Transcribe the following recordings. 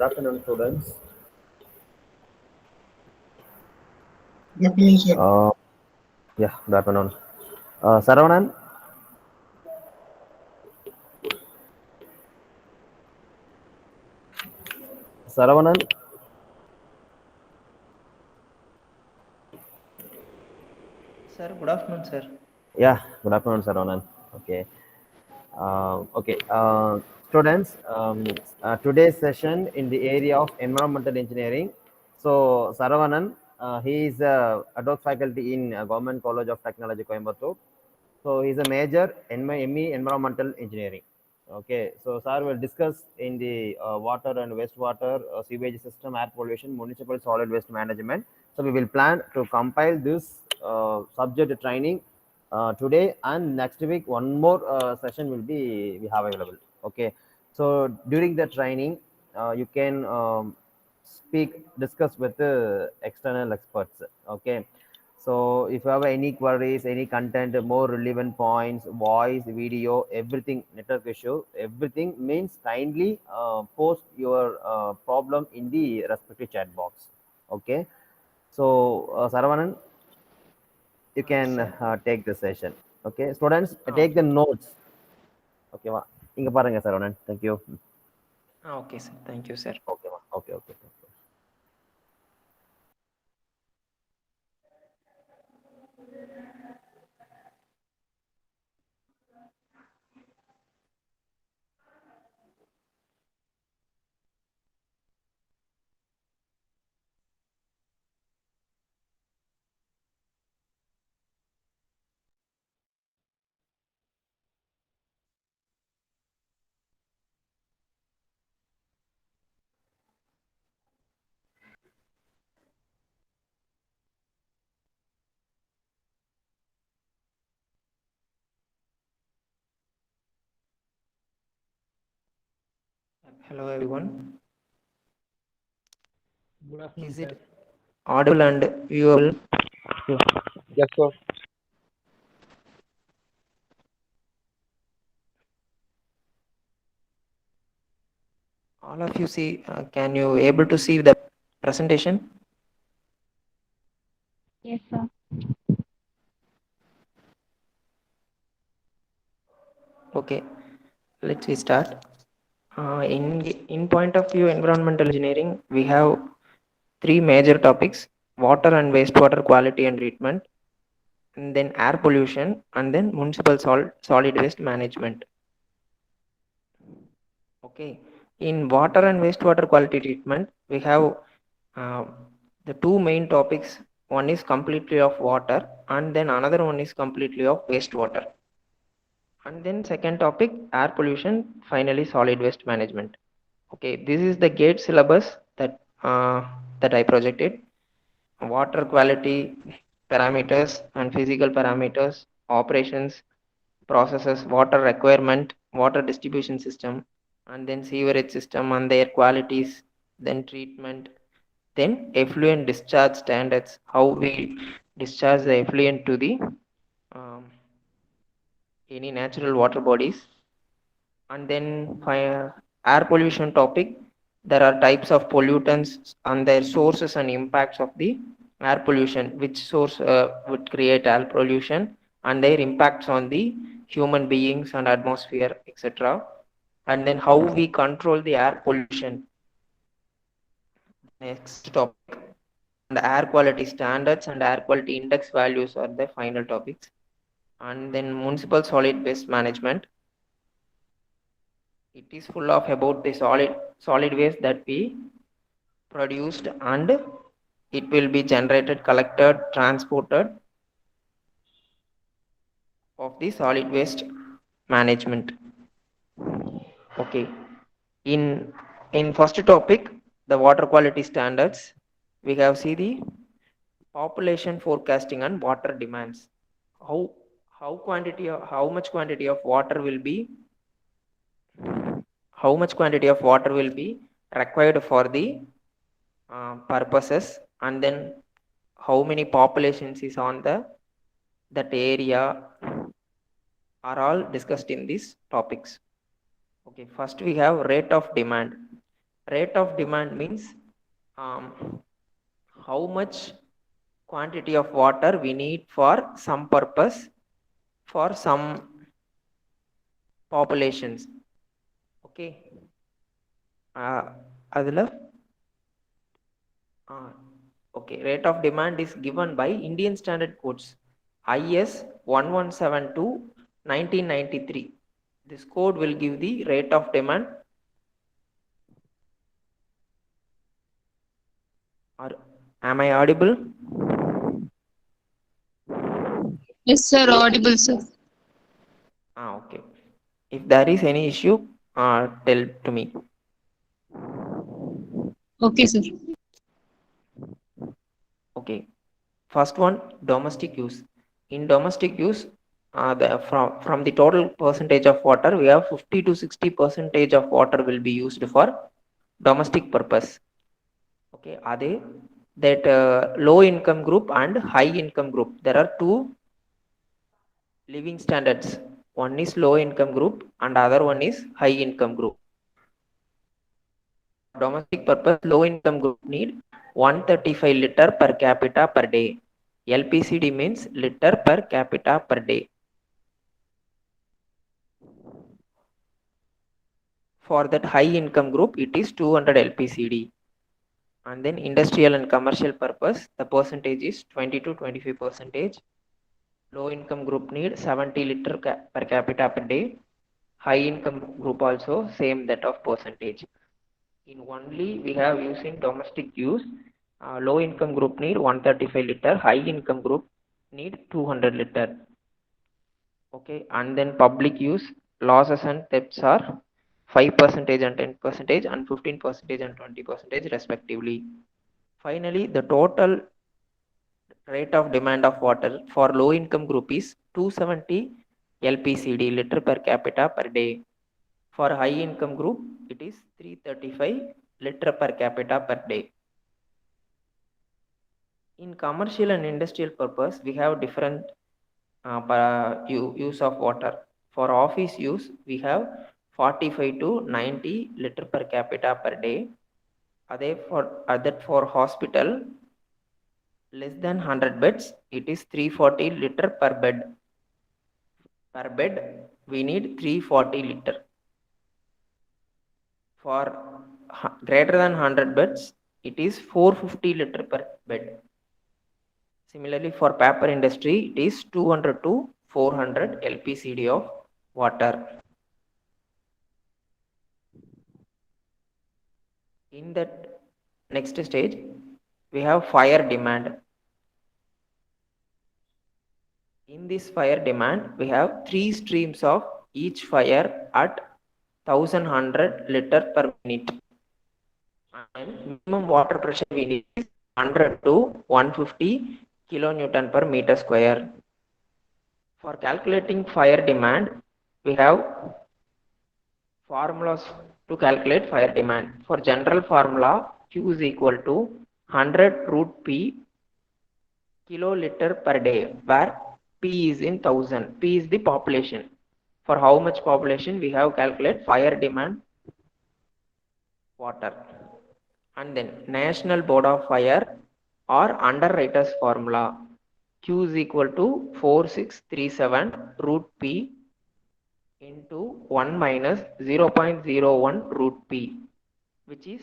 Good afternoon, students. Good afternoon, sir. Yeah, good afternoon. Saravanan, Saravanan. Sir, good afternoon, sir. Yeah, good afternoon, Saravanan. Okay. Okay, students. Today's session in the area of environmental engineering. So Saravanan, he is a Adhoc faculty in Government College of Technology, Coimbatore. So he's a major in my ME environmental engineering. Okay, so sir will discuss in the water and wastewater, sewage system, air pollution, municipal solid waste management. So we will plan to compile this subject training today, and next week one more session will be we have available. Okay, so during the training, you can discuss with the external experts. Okay, so if you have any queries, any content, more relevant points, voice, video, everything, network issue, everything means kindly post your problem in the respective chat box. Okay. So Saravanan, you Yes, can sir. take the session. Okay. Students, take the Okay. notes. Okay. இங்க பாருங்க Saravanan. Thank you. Okay, sir. Thank you, sir. Okay. Okay. Okay. Hello, everyone. Good afternoon, Is sir. it audible and viewable? Yes, sir. All of you see, can you able to see the presentation? Yes, sir. Okay, let's we start. In point of view, environmental engineering, we have three major topics: water and wastewater quality and treatment, and then air pollution, and then municipal solid waste management. Okay, in water and wastewater quality treatment, we have uh, the two main topics. One is completely of water, and then another one is completely of wastewater. And then second topic, air pollution, finally solid waste management. Okay, this is the gate syllabus that I projected. Water quality parameters and physical parameters, operations, processes, water requirement, water distribution system, and then sewerage system and their qualities, then treatment, then effluent discharge standards, how we discharge the effluent to the um, any natural water bodies, and then air pollution topic. There are types of pollutants and their sources and impacts of the air pollution, which source would create air pollution and their impacts on the human beings and atmosphere, etc. And then how we control the air pollution. Next topic, and air quality standards and air quality index values are the final topics. And then municipal solid waste management. It is full of about the solid waste that we produced, and it will be generated, collected, transported of the solid waste management. Okay. In first topic, the water quality standards, we have see the population forecasting and water demands. How how much quantity of water will be required for the purposes, and then how many populations is on that area are all discussed in these topics. Okay, first we have rate of demand. Rate of demand means how much quantity of water we need for some purpose for some populations. Okay. அதில் rate of demand is given by Indian Standard Codes IS 1172 1993. This code will give the rate of demand. Am I audible? Yes, sir. Audible, sir. Okay. If there is any issue, tell to me. Okay, sir. Okay. First one, domestic use. In domestic use, from the total percentage of water, we have 50 to 60% of water will be used for domestic purpose. Okay, are they that low income group and high income group? There are two living standards. One is low income group and other one is high income group. Domestic purpose, low income group need 135 liter per capita per day. LPCD means liter per capita per day. For that high income group, it is 200 LPCD. And then industrial and commercial purpose, the percentage is 20 to 25%. Low income group need 70 liter per capita per day. High income group also same that of percentage. In only we have using domestic use, low income group need 135 liter, high income group need 200 liter. Okay, and then public use losses and thefts are 5% and 10% and 15% and 20% respectively. Finally, the total rate of demand of water for low income group is 270 LPCD liter per capita per day. For high income group, it is 335 liter per capita per day. In commercial and industrial purpose, we have different use of water. For office use, we have 45 to 90 liter per capita per day. That for hospital, less than 100 beds, it is 340 liter per bed. Per bed, we need 340 liter. For greater than 100 beds, it is 450 liter per bed. Similarly, for paper industry, it is 200 to 400 LPCD of water. In that next stage, we have fire demand. In this fire demand, we have 3 streams of each fire at 1100 liter per minute. And minimum water pressure we need is 100 to 150 kilonewton per meter square. For calculating fire demand, we have formulas to calculate fire demand. For general formula, Q is equal to 100 root P kiloliter per day, where P is in 1000. P is the population. For how much population we have calculate fire demand water. And then National Board of Fire or Underwriters formula, Q is equal to 4637 root P into 1 minus 0.01 root P, which is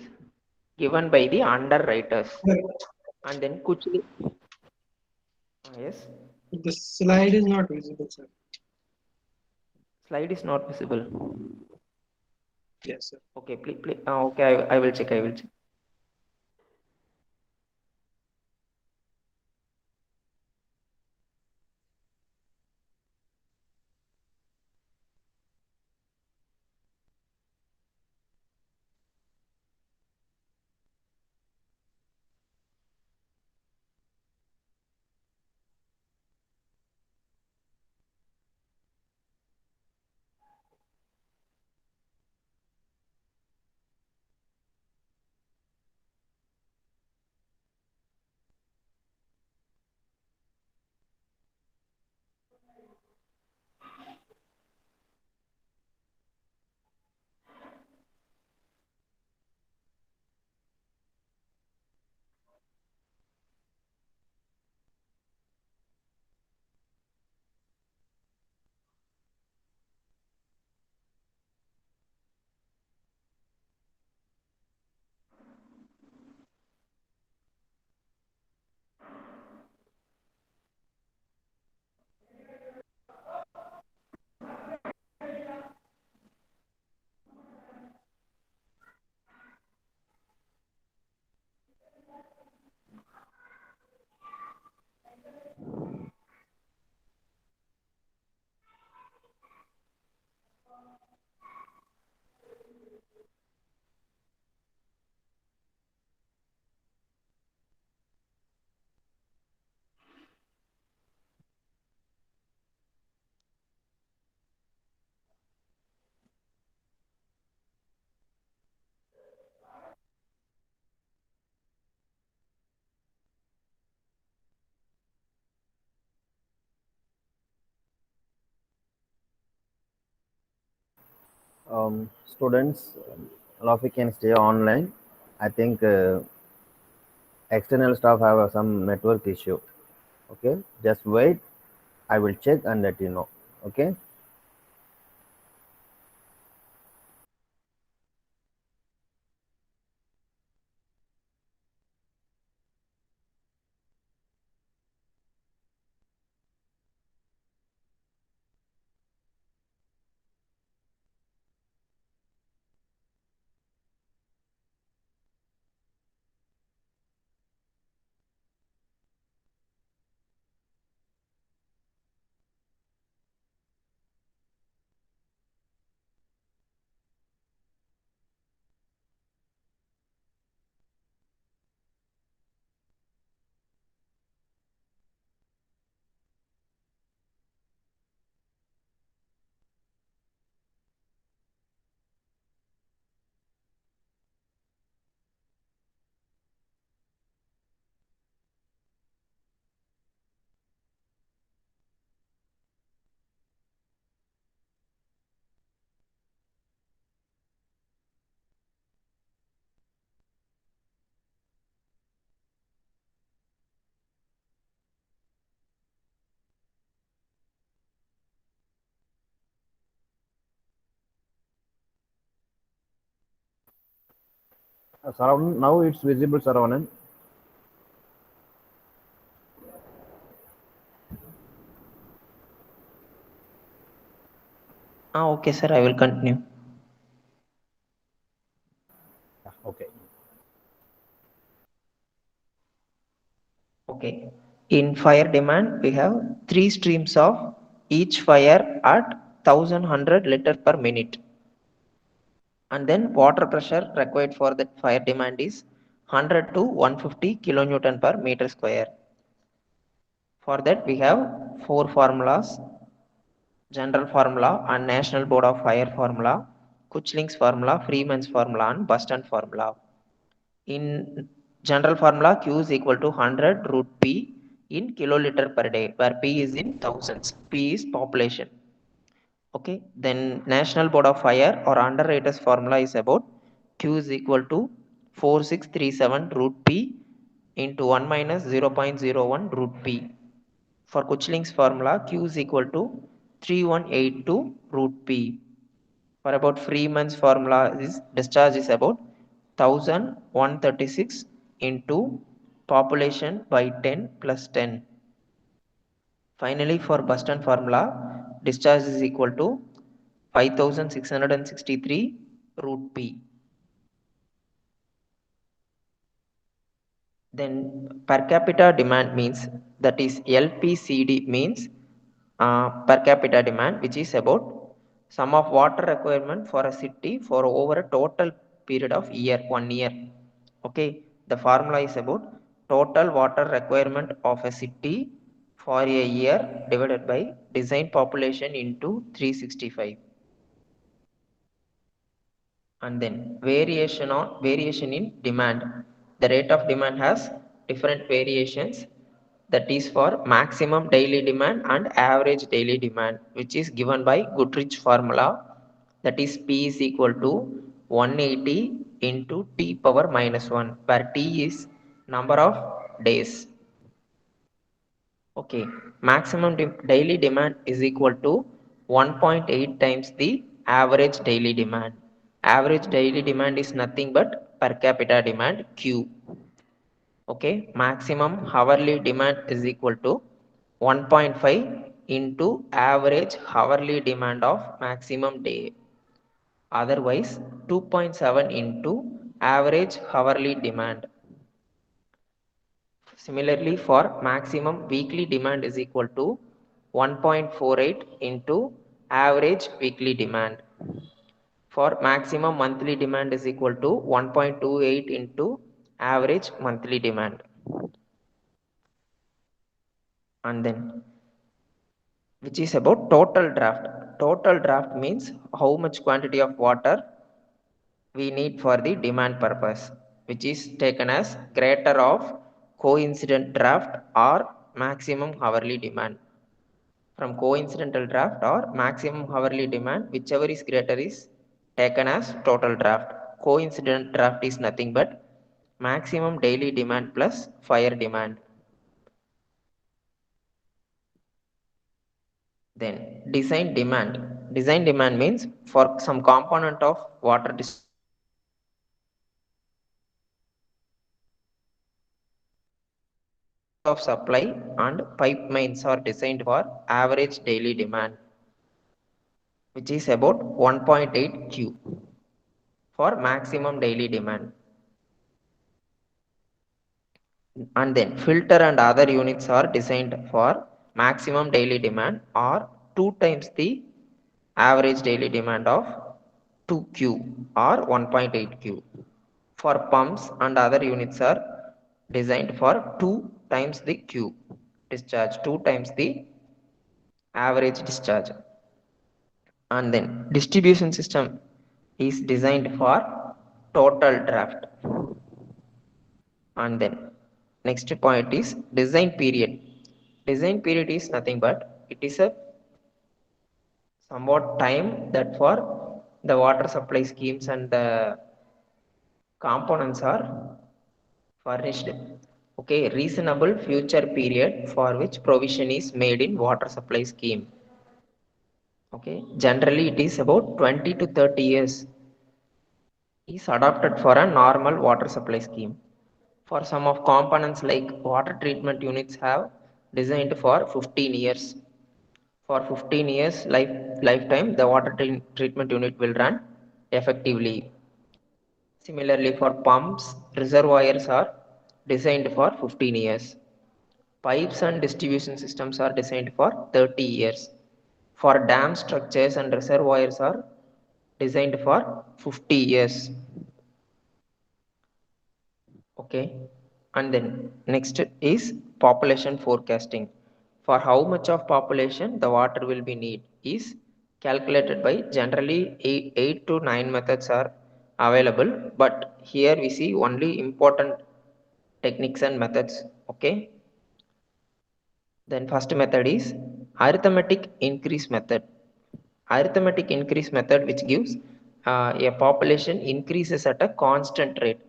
given by the underwriters. And then Kuchli. Yes. The slide is not visible, sir. Slide is not visible. Yes, sir. Okay, please. Okay, I will check. Students, all of you can stay online. I think external staff have some network issue. Okay, just wait. I will check and let you know. Okay. Now it's visible, Saravanan. Okay, sir. I will continue. Okay. Okay. In fire demand, we have 3 streams of each fire at 1100 liter per minute. And then water pressure required for that fire demand is 100 to 150 kilonewton per meter square. For that, we have 4 formulas: General Formula and National Board of Fire Formula, Kuchling's Formula, Freeman's Formula, and Buston Formula. In General Formula, Q is equal to 100 root P in kiloliter per day, where P is in thousands. P is population. Okay, then National Board of Fire or Underwriters formula is about Q is equal to 4637 root P into 1 minus 0.01 root P. For Kuchling's formula, Q is equal to 3182 root P. For about Freeman's formula, is discharge is about 1136 into population by 10 plus 10. Finally, for Buston formula, discharge is equal to 5663 root P. Then per capita demand means, that is LPCD means per capita demand, which is about sum of water requirement for a city for over a total period of year, 1 year. Okay, the formula is about total water requirement of a city for a year divided by design population into 365. And then variation in demand. The rate of demand has different variations, that is for maximum daily demand and average daily demand, which is given by Goodrich formula, that is P is equal to 180 into T power minus 1, where T is number of days. Okay, maximum daily demand is equal to 1.8 times the average daily demand. Average daily demand is nothing but per capita demand, Q. Okay, maximum hourly demand is equal to 1.5 into average hourly demand of maximum day. Otherwise, 2.7 into average hourly demand. Similarly, for maximum weekly demand is equal to 1.48 into average weekly demand. For maximum monthly demand is equal to 1.28 into average monthly demand. And then, which is about total draft. Total draft means how much quantity of water we need for the demand purpose, which is taken as greater of coincident draft or maximum hourly demand. From coincidental draft or maximum hourly demand, whichever is greater is taken as total draft. Coincident draft is nothing but maximum daily demand plus fire demand. Then design demand. Design demand means for some component of water of supply and pipe mains are designed for average daily demand, which is about 1.8 Q for maximum daily demand. And then filter and other units are designed for maximum daily demand or 2 times the average daily demand of 2Q or 1.8Q. For pumps and other units are designed for 2 times the Q discharge, 2 times the average discharge. And then distribution system is designed for total draft. And then next point is design period. Design period is nothing but it is a somewhat time that for the water supply schemes and the components are furnished. Okay, reasonable future period for which provision is made in water supply scheme. Okay, generally it is about 20 to 30 years is adopted for a normal water supply scheme. For some of components like water treatment units have designed for 15 years. For 15 years lifetime, the water treatment unit will run effectively. Similarly, for pumps, reservoirs are designed for 15 years. Pipes and distribution systems are designed for 30 years. For dam structures and reservoirs are designed for 50 years. Okay, and then next is population forecasting. For how much of population the water will be need is calculated by generally 8 to 9 methods are available, but here we see only important techniques and methods. Okay, then first method is arithmetic increase method. Arithmetic increase method which gives a population increases at a constant rate.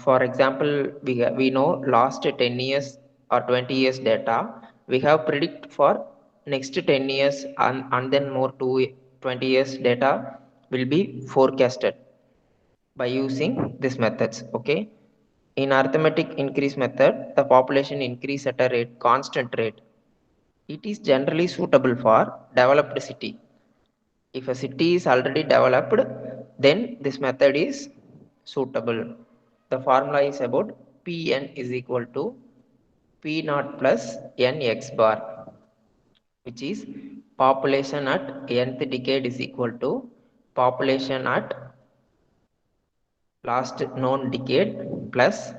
For example, we know last 10 years or 20 years data, we have predict for next 10 years and then more 20 years data will be forecasted by using these methods. Okay. In arithmetic increase method, the population increase at a rate, constant rate. It is generally suitable for developed city. If a city is already developed, then this method is suitable. The formula is about Pn is equal to P naught plus Nx bar, which is population at nth decade is equal to population at last known decade plus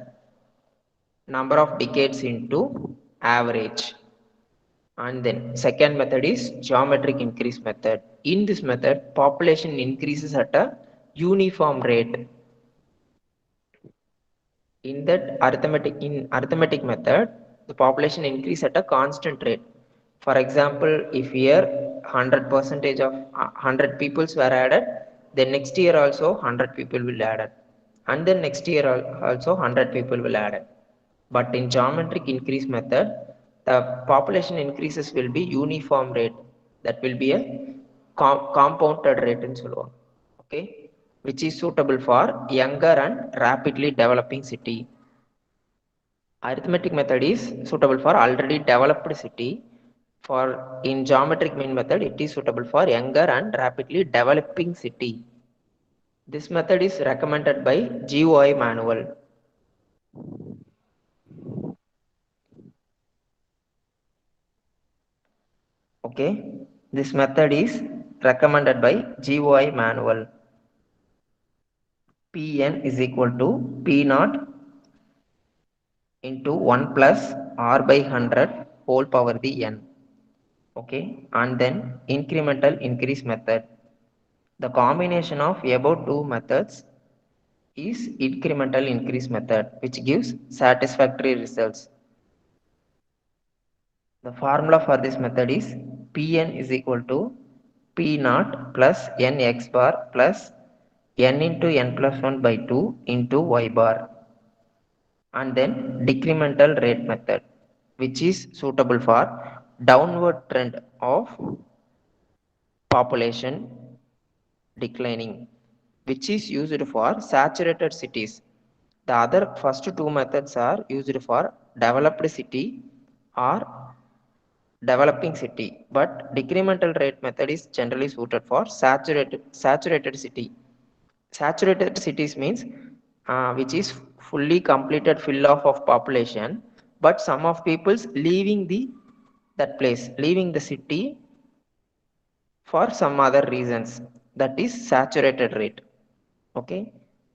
number of decades into average. And then second method is geometric increase method. In this method, population increases at a uniform rate. In arithmetic method, the population increase at a constant rate. For example, if here 100 percentage of 100 peoples were added, then next year also 100 people will added, and then next year also 100 people will added. But in geometric increase method, the population increases will be uniform rate. That will be a compounded rate in சொல்லுவோம். Okay, which is suitable for younger and rapidly developing city. Arithmetic method is suitable for already developed city. For in geometric mean method, it is suitable for younger and rapidly developing city. This method is recommended by GOI manual. Okay, this method is recommended by GOI manual. Pn is equal to P naught into 1 plus R by 100 whole power the n. Okay, and then incremental increase method. The combination of above two methods is incremental increase method, which gives satisfactory results. The formula for this method is Pn is equal to P naught plus n x bar plus n into n plus 1 by 2 into y bar, and then decremental rate method, which is suitable for downward trend of population declining, which is used for saturated cities. The other first two methods are used for developed city or developing city, but decremental rate method is generally suited for saturated city. Saturated cities means which is fully completed fill off of population, but some of peoples leaving the that place, leaving the city for some other reasons, that is saturated rate. Okay,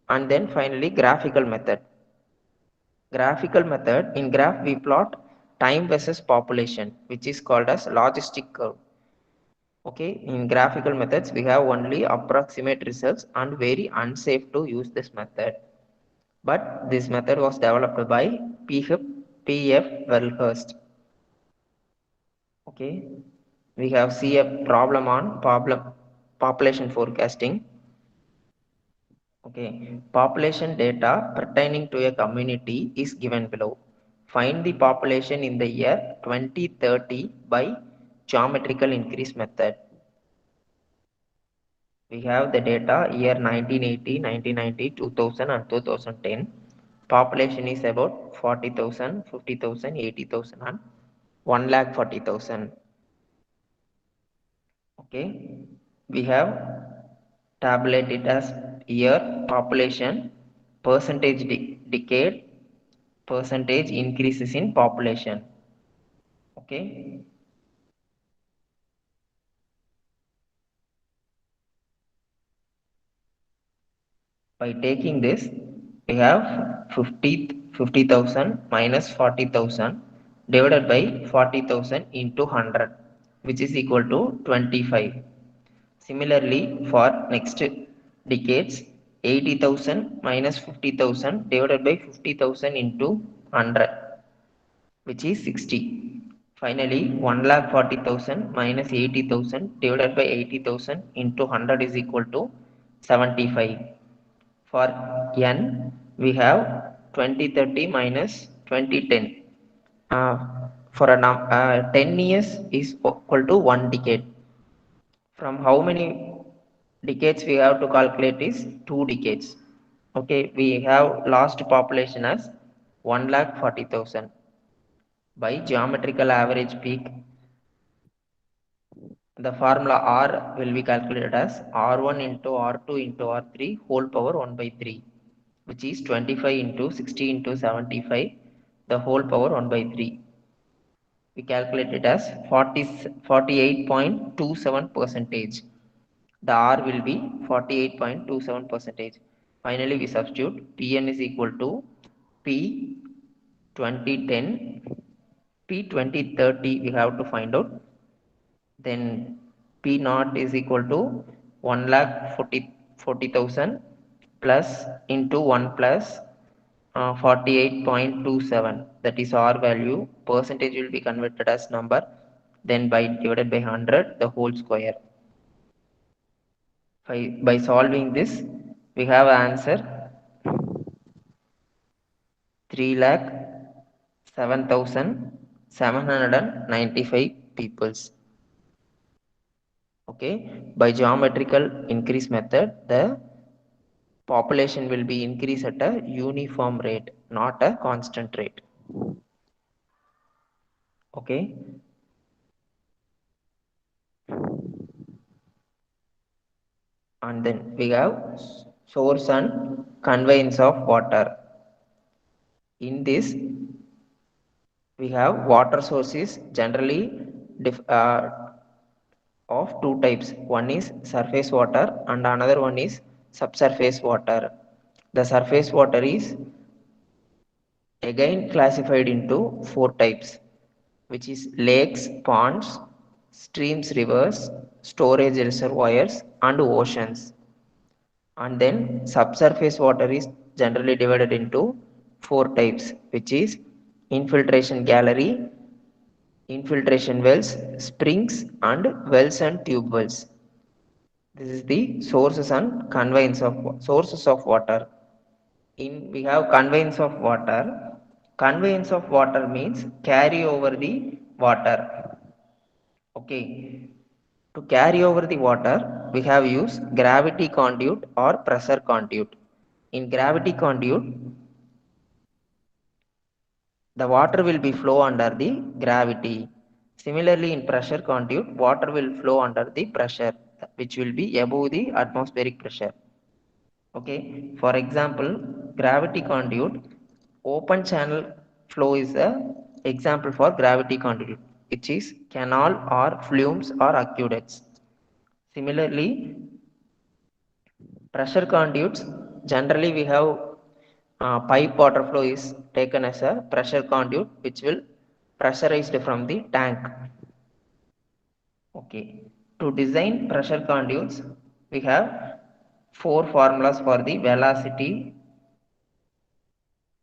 and then finally graphical method. Graphical method, in graph we plot time versus population, which is called as logistic curve. Okay, in graphical methods we have only approximate results and very unsafe to use this method, but this method was developed by P.F. Wellhurst. Okay, we have see a problem on population forecasting. Okay, population data pertaining to a community is given below. Find the population in the year 2030 by geometrical increase method. We have the data year 1980, 1990, 2000 and 2010. Population is about 40,000, 50,000, 80,000 and 1,40,000. Okay, we have tabulated as year, population, percentage decade, percentage increases in population. Okay, by taking this, we have 50,000 minus 40,000 divided by 40,000 into 100, which is equal to 25. Similarly, for next decades, 80,000 minus 50,000 divided by 50,000 into 100, which is 60. Finally, 1,40,000 minus 80,000 divided by 80,000 into 100 is equal to 75. For n, we have 2030 minus 2010. For a 10 years is equal to 1 decade. From how many decades we have to calculate is 2 decades. Okay, we have lost population as 1,40,000. By geometrical average peak, the formula R will be calculated as R1 into R2 into R3 whole power 1 by 3, which is 25 into 60 into 75, the whole power 1 by 3. We calculate it as 48.27 percentage. The R will be 48.27 percentage. Finally, we substitute Pn is equal to P 2010, P 2030 we have to find out. Then P naught is equal to 1,40,000 plus into 1 plus 48.27, that is R value. Percentage will be converted as number, then by divided by 100 the whole square. By solving this, we have answer 3,07,795 peoples. Okay, by geometrical increase method, the population will be increased at a uniform rate, not a constant rate. Okay, and then we have source and conveyance of water. In this, we have water sources generally of two types. One is surface water and another one is subsurface water. The surface water is again classified into four types, which is lakes, ponds, streams, rivers, storage reservoirs and oceans. And then subsurface water is generally divided into four types, which is infiltration gallery, infiltration wells, springs and wells and tube wells. This is the sources and conveyance of sources of water. We have conveyance of water. Conveyance of water means carry over the water. Okay. To carry over the water, we have used gravity conduit or pressure conduit. In gravity conduit, the water will be flow under the gravity. Similarly, in pressure conduit, water will flow under the pressure, which will be above the atmospheric pressure. Okay. For example, gravity conduit, open channel flow is a example for gravity conduit, which is canal or flumes or aqueducts. Similarly, pressure conduits, generally we have pipe water flow is taken as a pressure conduit, which will pressurized from the tank. Okay. To design pressure conduits, we have four formulas for the velocity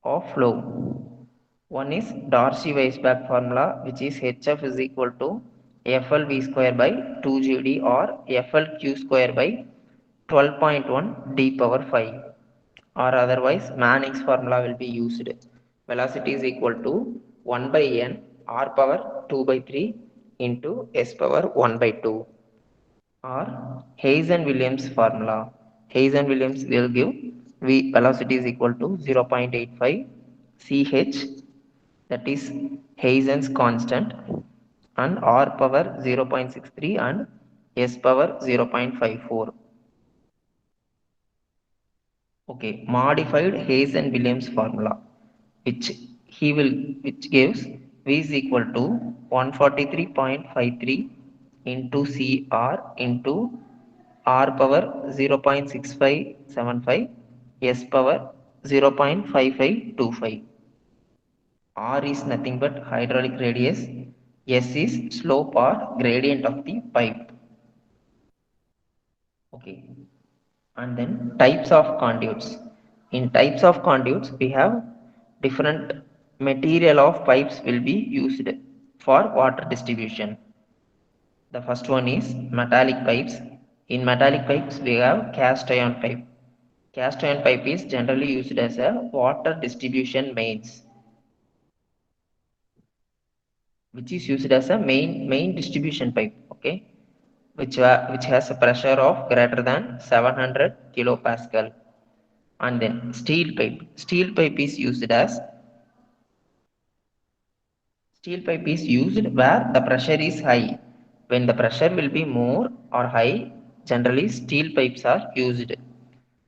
of flow. One is Darcy-Weisbach formula, which is HF is equal to FLV square by 2GD or FLQ square by 12.1 d power 5, or otherwise Manning's formula will be used. Velocity is equal to 1 by n r power 2 by 3 into s power 1 by 2, or Hayes and Williams formula. Hayes and Williams will give V velocity is equal to 0.85 ch, that is Hayes constant, and r power 0.63 and s power 0.54. Okay, modified Hayes and Williams formula, which which gives V is equal to 143.53 into CR into R power 0.6575 S power 0.5525. R is nothing but hydraulic radius. S is slope or gradient of the pipe. Okay. And then types of conduits. In types of conduits, we have different material of pipes will be used for water distribution. The first one is metallic pipes. In metallic pipes, we have cast iron pipe. Cast iron pipe is generally used as a water distribution mains, which is used as a main distribution pipe. Okay, which has a pressure of greater than 700 kilopascal. And then steel pipe is used as steel pipe is used where the pressure is high. When the pressure will be more or high, generally steel pipes are used.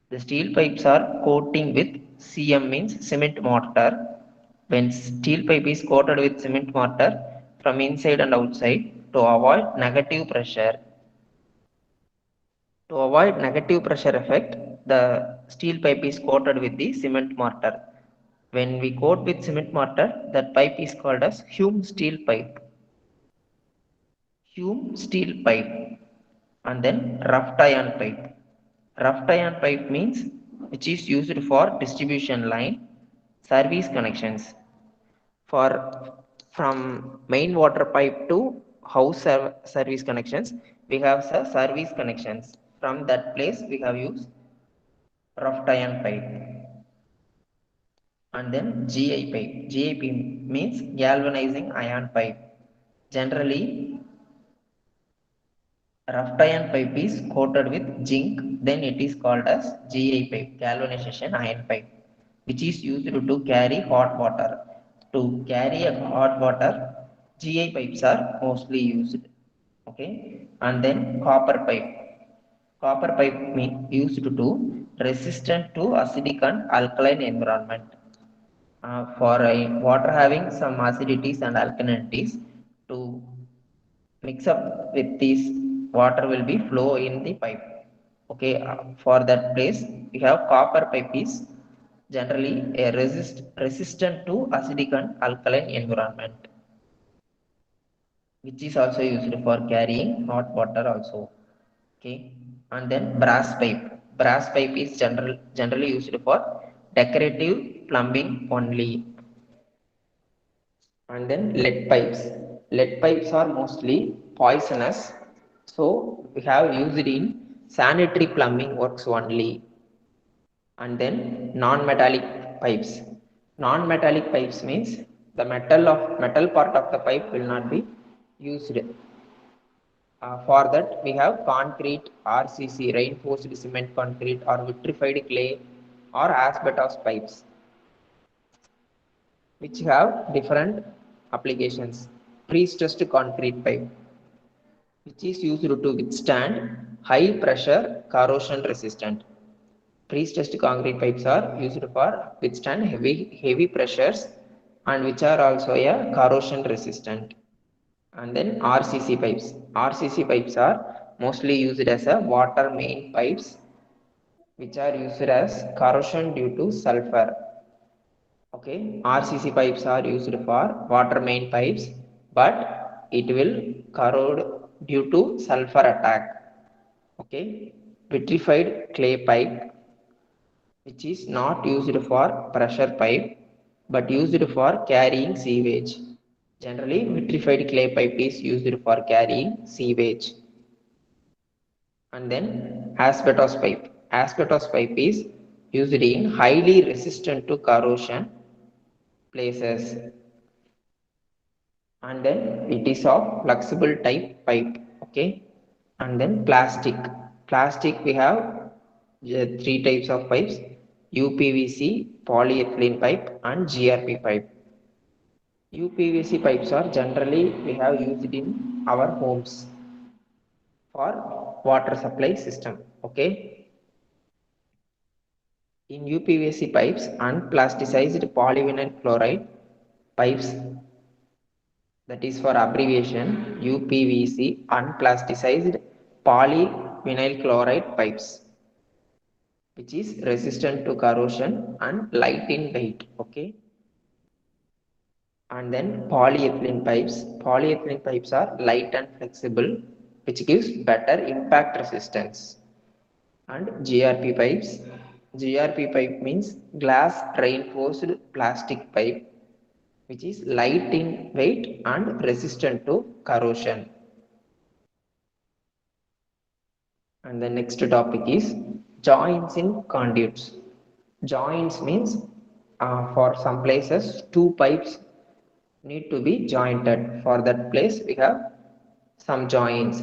The steel pipes are coating with cm means cement mortar. When steel pipe is coated with cement mortar from inside and outside, to avoid negative pressure, effect, the steel pipe is coated with the cement mortar. When we coat with cement mortar, that pipe is called as Hume steel pipe. Hume steel pipe. And then rough iron pipe. Rough iron pipe means which is used for distribution line, service connections. For from main water pipe to house service connections, we have service connections. From that place, we have used rough iron pipe. And then GI pipe. GI means galvanizing iron pipe. Generally, rough iron pipe is coated with zinc, then it is called as GI pipe, galvanization iron pipe, which is used to carry hot water. To carry a hot water, GI pipes are mostly used. Okay, and then copper pipe. Copper pipe used to resistant to acidic and alkaline environment. For water having some acidities and alkalinities, to mix up with these, water will be flow in the pipe. Okay, for that place we have copper pipe is generally a resistant to acidic and alkaline environment, which is also used for carrying hot water also. Okay, and then brass pipe. Brass pipe is generally used for decorative plumbing only. And then lead pipes. Lead pipes are mostly poisonous, so we have used in sanitary plumbing works only. And then non-metallic pipes. Non-metallic pipes means the metal part of the pipe will not be used. For that, we have concrete, RCC, reinforced cement concrete, or vitrified clay, or asbestos pipes, which have different applications. Pre-stressed concrete pipe, which is used to withstand high pressure corrosion resistant. Pre-stressed concrete pipes are used for withstand heavy pressures and which are also a corrosion resistant. And then RCC pipes. RCC pipes are mostly used as a water main pipes which are used as corrosion due to sulfur. Okay, RCC pipes are used for water main pipes, but it will corrode due to sulfur attack. Okay, vitrified clay pipe, which is not used for pressure pipe, but used for carrying sewage. Generally, vitrified clay pipe is used for carrying sewage. And then asbestos pipe. Asbestos pipe is used in highly resistant to corrosion places. And then it is of flexible type pipe. Okay. And then plastic. Plastic we have three types of pipes: UPVC, polyethylene pipe, and GRP pipe. UPVC pipes are generally we have used in our homes for water supply system. Okay. In UPVC pipes, unplasticized polyvinyl chloride pipes, that is for abbreviation UPVC, unplasticized polyvinyl chloride pipes, which is resistant to corrosion and light in weight. Okay. And then polyethylene pipes. Polyethylene pipes are light and flexible, which gives better impact resistance. And GRP pipes. GRP pipe means glass reinforced plastic pipe, which is light in weight and resistant to corrosion. And the next topic is joints in conduits. Joints means for some places two pipes need to be jointed. For that place we have some joints,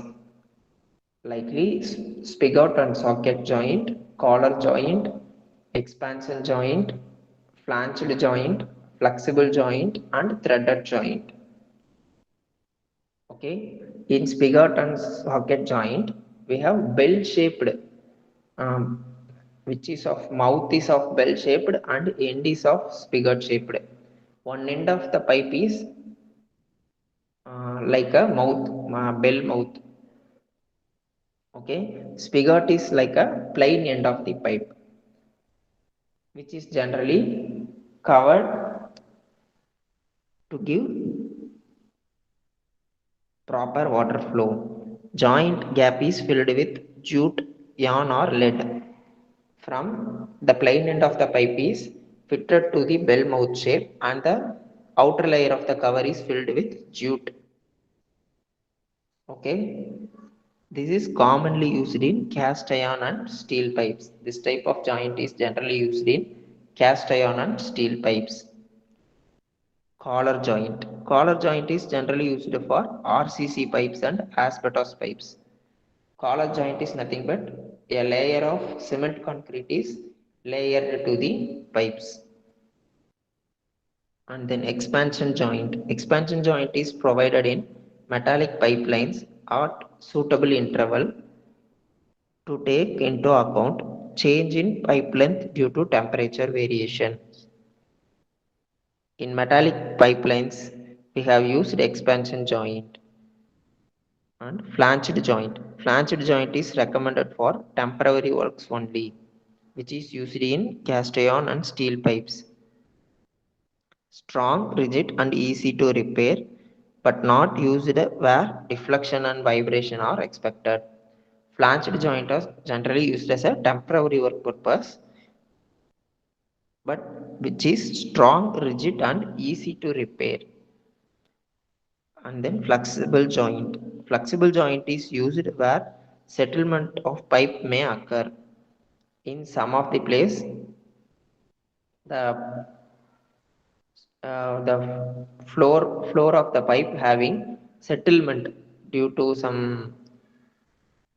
likely spigot and socket joint, collar joint, expansion joint, flanged joint, flexible joint, and threaded joint. Okay, in spigot and socket joint, we have bell-shaped, um, which is of mouth is of bell-shaped and end is of spigot-shaped. One end of the pipe is like a mouth, bell mouth. Okay, spigot is like a plain end of the pipe, which is generally covered to give proper water flow. Joint gap is filled with jute, yarn or lead. From the plain end of the pipe is fitted to the bell mouth shape and the outer layer of the cover is filled with jute. Okay. This is commonly used in cast iron and steel pipes. This type of joint is generally used in cast iron and steel pipes. Collar joint. Collar joint is generally used for RCC pipes and asbestos pipes. Collar joint is nothing but a layer of cement concrete is layered to the pipes. And then expansion joint. Expansion joint is provided in metallic pipelines at suitable interval to take into account change in pipe length due to temperature variation. In metallic pipelines, we have used expansion joint and flanged joint. Flanged joint is recommended for temporary works only, which is used in cast iron and steel pipes. Strong, rigid, and easy to repair, but not used where deflection and vibration are expected. Flanged joint is generally used as a temporary work purpose, but which is strong, rigid, and easy to repair. And then flexible joint. Flexible joint is used where settlement of pipe may occur. In some of the place, the the floor of the pipe having settlement due to some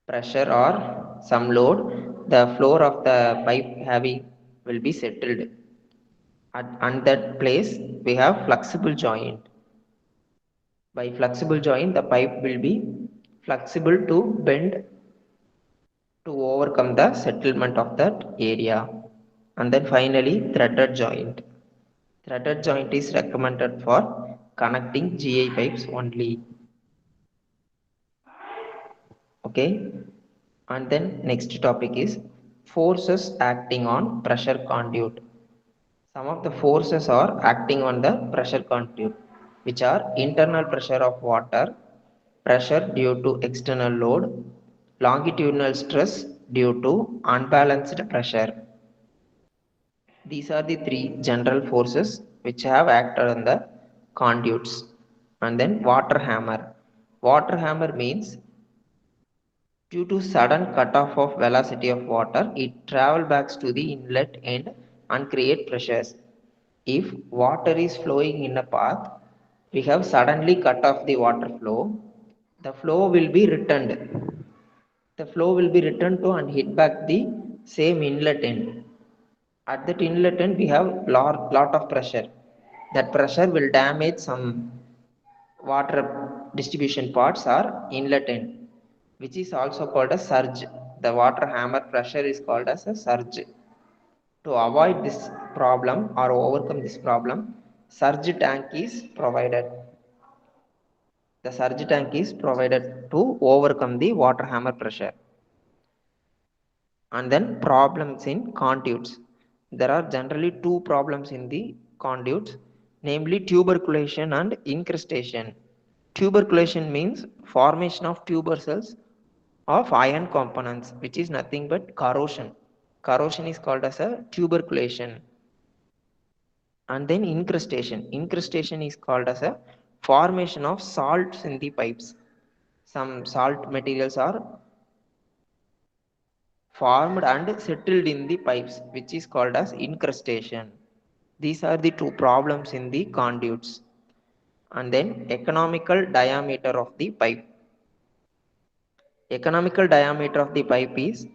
pressure or some load, the floor of the pipe having will be settled. At that place we have flexible joint. By flexible joint, the pipe will be flexible to bend to overcome the settlement of that area. And then finally, threaded joint. Threaded joint is recommended for connecting GI pipes only. Okay. And then next topic is forces acting on pressure conduit. Some of the forces are acting on the pressure conduit, which are internal pressure of water, pressure due to external load, longitudinal stress due to unbalanced pressure. These are the three general forces which have acted on the conduits. And then water hammer. Water hammer means due to sudden cutoff of velocity of water, it travel back to the inlet end and create pressures. If water is flowing in a path, we have suddenly cut off the water flow, the flow will be returned. The flow will be returned to and hit back the same inlet end. At that inlet end, we have lot of pressure. That pressure will damage some water distribution parts or inlet end, which is also called a surge. The water hammer pressure is called as a surge. To avoid this problem or overcome this problem, surge tank is provided. The surge tank is provided to overcome the water hammer pressure. And then problems in conduits. There are generally two problems in the conduits, namely tuberculation and incrustation. Tuberculation means formation of tubercles of iron components, which is nothing but corrosion. Corrosion is called as a tuberculation. And then incrustation. Incrustation is called as a formation of salts in the pipes. Some salt materials are formed and settled in the pipes, which is called as incrustation. These are the two problems in the conduits. And then economical diameter of the pipe. Economical diameter of the pipe is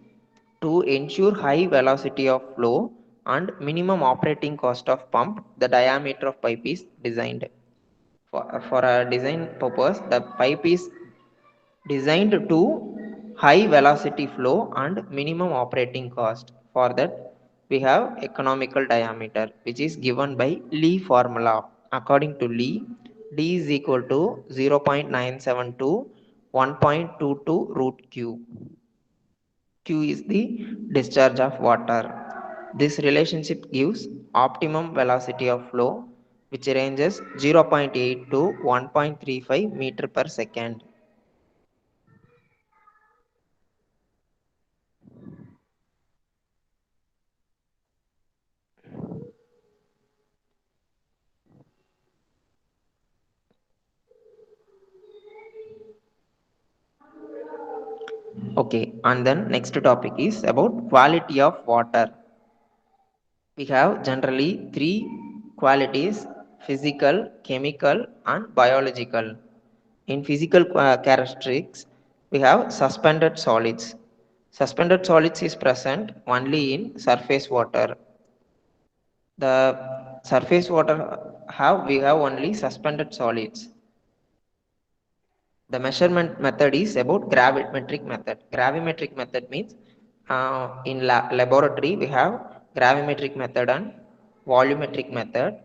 to ensure high velocity of flow and minimum operating cost of pump, the diameter of pipe is designed. For a design purpose, the pipe is designed to high velocity flow and minimum operating cost. For that, we have economical diameter, which is given by Lee formula. According to Lee, D is equal to 0.972 1.22 root Q. Q is the discharge of water. This relationship gives optimum velocity of flow, which ranges 0.8 to 1.35 meter per second. Okay, and then next topic is about quality of water. We have generally three qualities: physical, chemical, and biological. In physical characteristics, we have suspended solids. Suspended solids is present only in surface water. The surface water we have only suspended solids. The measurement method is about gravimetric method. Gravimetric method means in laboratory we have gravimetric method and volumetric method.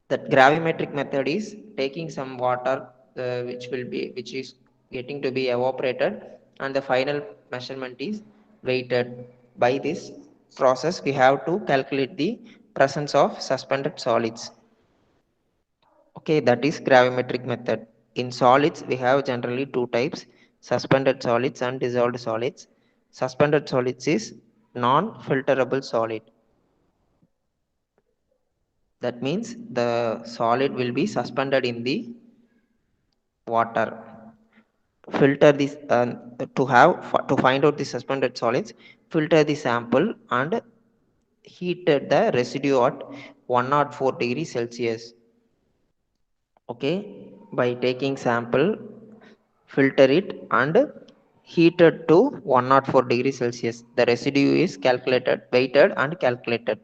That gravimetric method is taking some water which is getting to be evaporated, and the final measurement is weighted. By this process, we have to calculate the presence of suspended solids. Okay, that is gravimetric method. In solids, we have generally two types: suspended solids and dissolved solids. Suspended solids is non-filterable solid. That means the solid will be suspended in the water. filter this to find out the suspended solids, filter the sample and heated the residue at 104 degrees Celsius. Okay, by taking sample, filter it and heated to 104 degrees Celsius. The residue is calculated, weighted and calculated.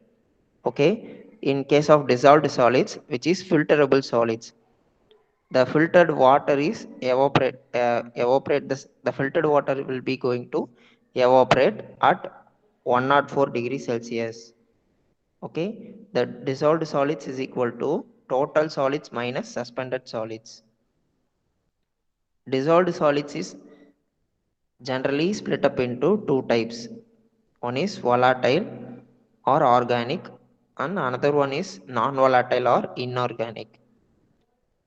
Okay, in case of dissolved solids, which is filterable solids, the filtered water is evaporate the filtered water will be going to evaporate at 104 degrees Celsius. Okay, the dissolved solids is equal to total solids minus suspended solids. Dissolved solids is generally split up into two types. One is volatile or organic, and another one is non-volatile or inorganic.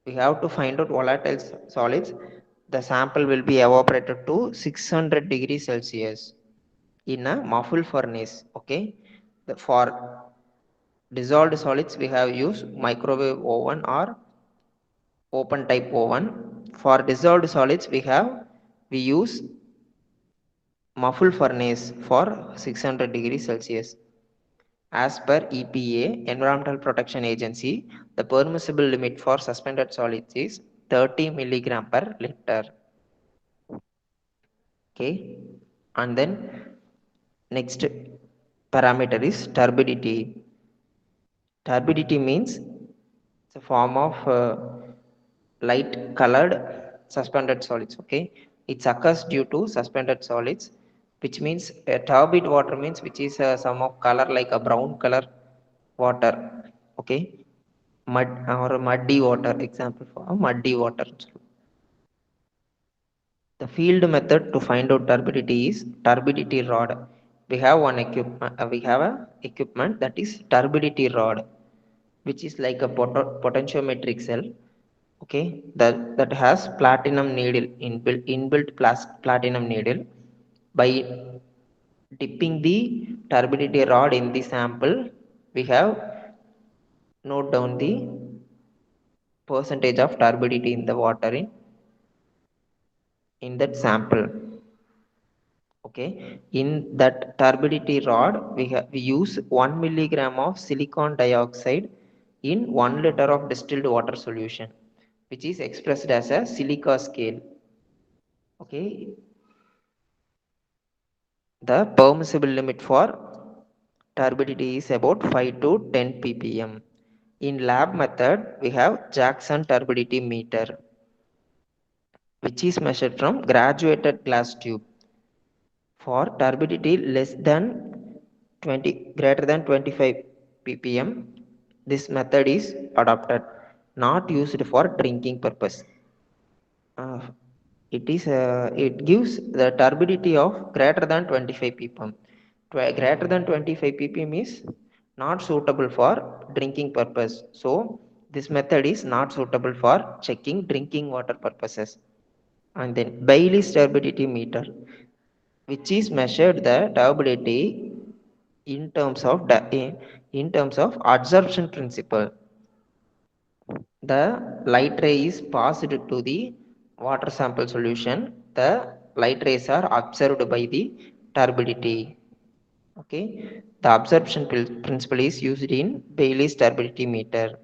We have to find out volatile solids. The sample will be evaporated to 600 degrees Celsius in a muffle furnace. Okay, for dissolved solids, we have used microwave oven or open type oven. For dissolved solids, we use muffle furnace for 600 degrees Celsius. As per EPA, Environmental Protection Agency, the permissible limit for suspended solids is 30 milligram per liter. Okay, and then next parameter is turbidity. Turbidity means it's a form of light colored suspended solids. Okay, it occurs due to suspended solids, which means turbid water means which is some of color like a brown color water. Okay, mud or muddy water, example for muddy water. The field method to find out turbidity is turbidity rod. We have one equipment. We have a equipment that is turbidity rod, which is like a potentiometric cell. Okay, that has platinum needle inbuilt platinum needle. By dipping the turbidity rod in the sample, we have note down the percentage of turbidity in the water in that sample. Okay, in that turbidity rod, we use 1 milligram of silicon dioxide in 1 liter of distilled water solution, which is expressed as a silica scale. Okay, the permissible limit for turbidity is about 5 to 10 ppm. In lab method, we have Jackson turbidity meter, which is measured from graduated glass tube. For turbidity less than 20 greater than 25 ppm, this method is adopted, not used for drinking purpose. Uh, it gives the turbidity of greater than 25 ppm. Greater than 25 ppm is not suitable for drinking purpose. So this method is not suitable for checking drinking water purposes. And then Bailey's turbidity meter, which is measured the turbidity in terms of in terms of absorption principle. The light ray is passed to the water sample solution. The light rays are observed by the turbidity. Okay, the absorption principle is used in Bailey's turbidity meter,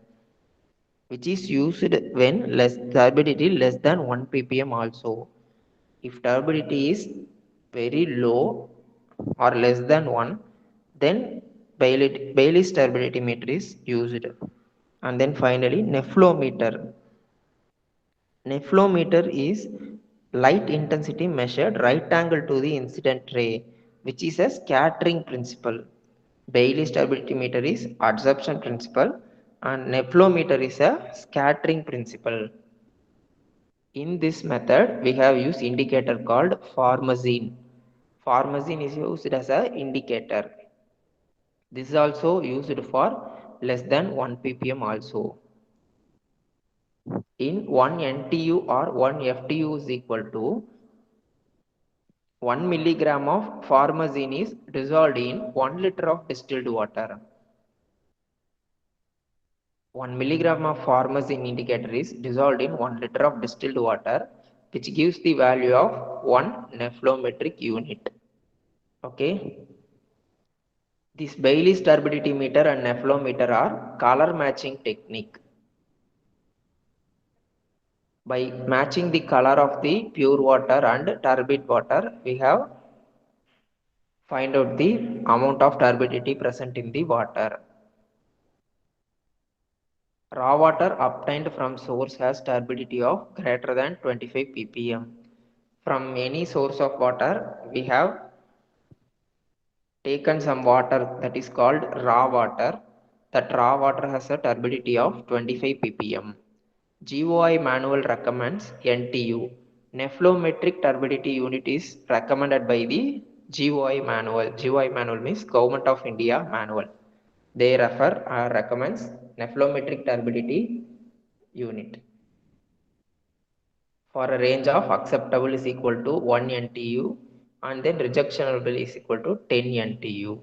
which is used when turbidity less than 1 ppm also. If turbidity is very low or less than 1, then Bailey's turbidity meter is used. And then finally, nephelometer. Nephelometer is light intensity measured right angle to the incident ray, which is a scattering principle. Bailey's turbidity meter is absorption principle, and nephelometer is a scattering principle. In this method, we have used indicator called pharmazine. Pharmazine is used as an indicator. This is also used for less than 1 ppm also. In 1 NTU or 1 FTU is equal to 1 milligram of pharmazine is dissolved in 1 liter of distilled water. 1 milligram of pharmazine indicator is dissolved in 1 liter of distilled water. which gives the value of 1 nephelometric unit. Okay. This Bailey's turbidity meter and nephelometer are color matching technique. By matching the color of the pure water and turbid water, we have find out the amount of turbidity present in the water. Raw water obtained from source has turbidity of greater than 25 ppm. From any source of water, we have taken some water that is called raw water. That raw water has a turbidity of 25 ppm. GOI manual recommends NTU. Nephelometric turbidity unit is recommended by the GOI manual. GOI manual means Government of India manual. They recommends nephelometric turbidity unit for a range of acceptable is equal to 1 NTU and then rejectionable is equal to 10 NTU.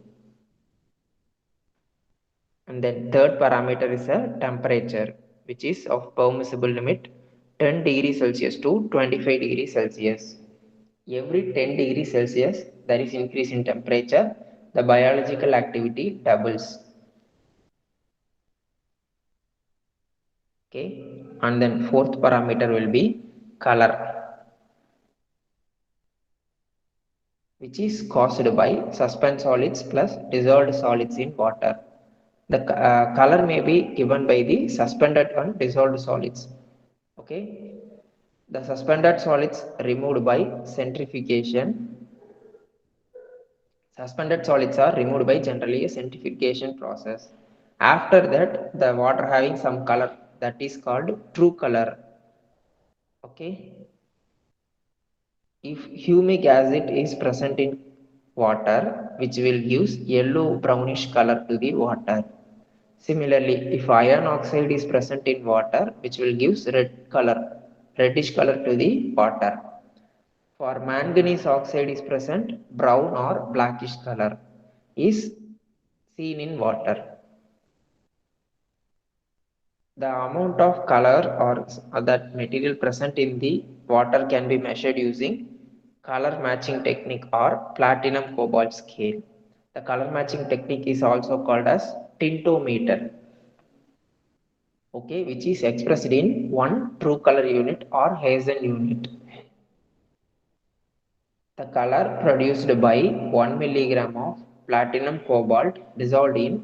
And then third parameter is a temperature, which is of permissible limit 10 degrees Celsius to 25 degrees Celsius. Every 10 degrees Celsius, there is increase in temperature, the biological activity doubles. Okay, and then fourth parameter will be color, which is caused by suspended solids plus dissolved solids in water. The color may be given by the suspended and dissolved solids. Okay, the suspended solids removed by centrifugation. Suspended solids are removed by generally a centrifugation process. After that, the water having some color, that is called true color. Okay, if humic acid is present in water, which will give yellow brownish color to the water. Similarly, if iron oxide is present in water, which will give reddish color to the water. For manganese oxide is present, brown or blackish color is seen in water. The amount of color or that material present in the water can be measured using color matching technique or platinum cobalt scale. The color matching technique is also called as tintometer. Okay, which is expressed in 1 true color unit or Hazen unit. The color produced by 1 milligram of platinum cobalt dissolved in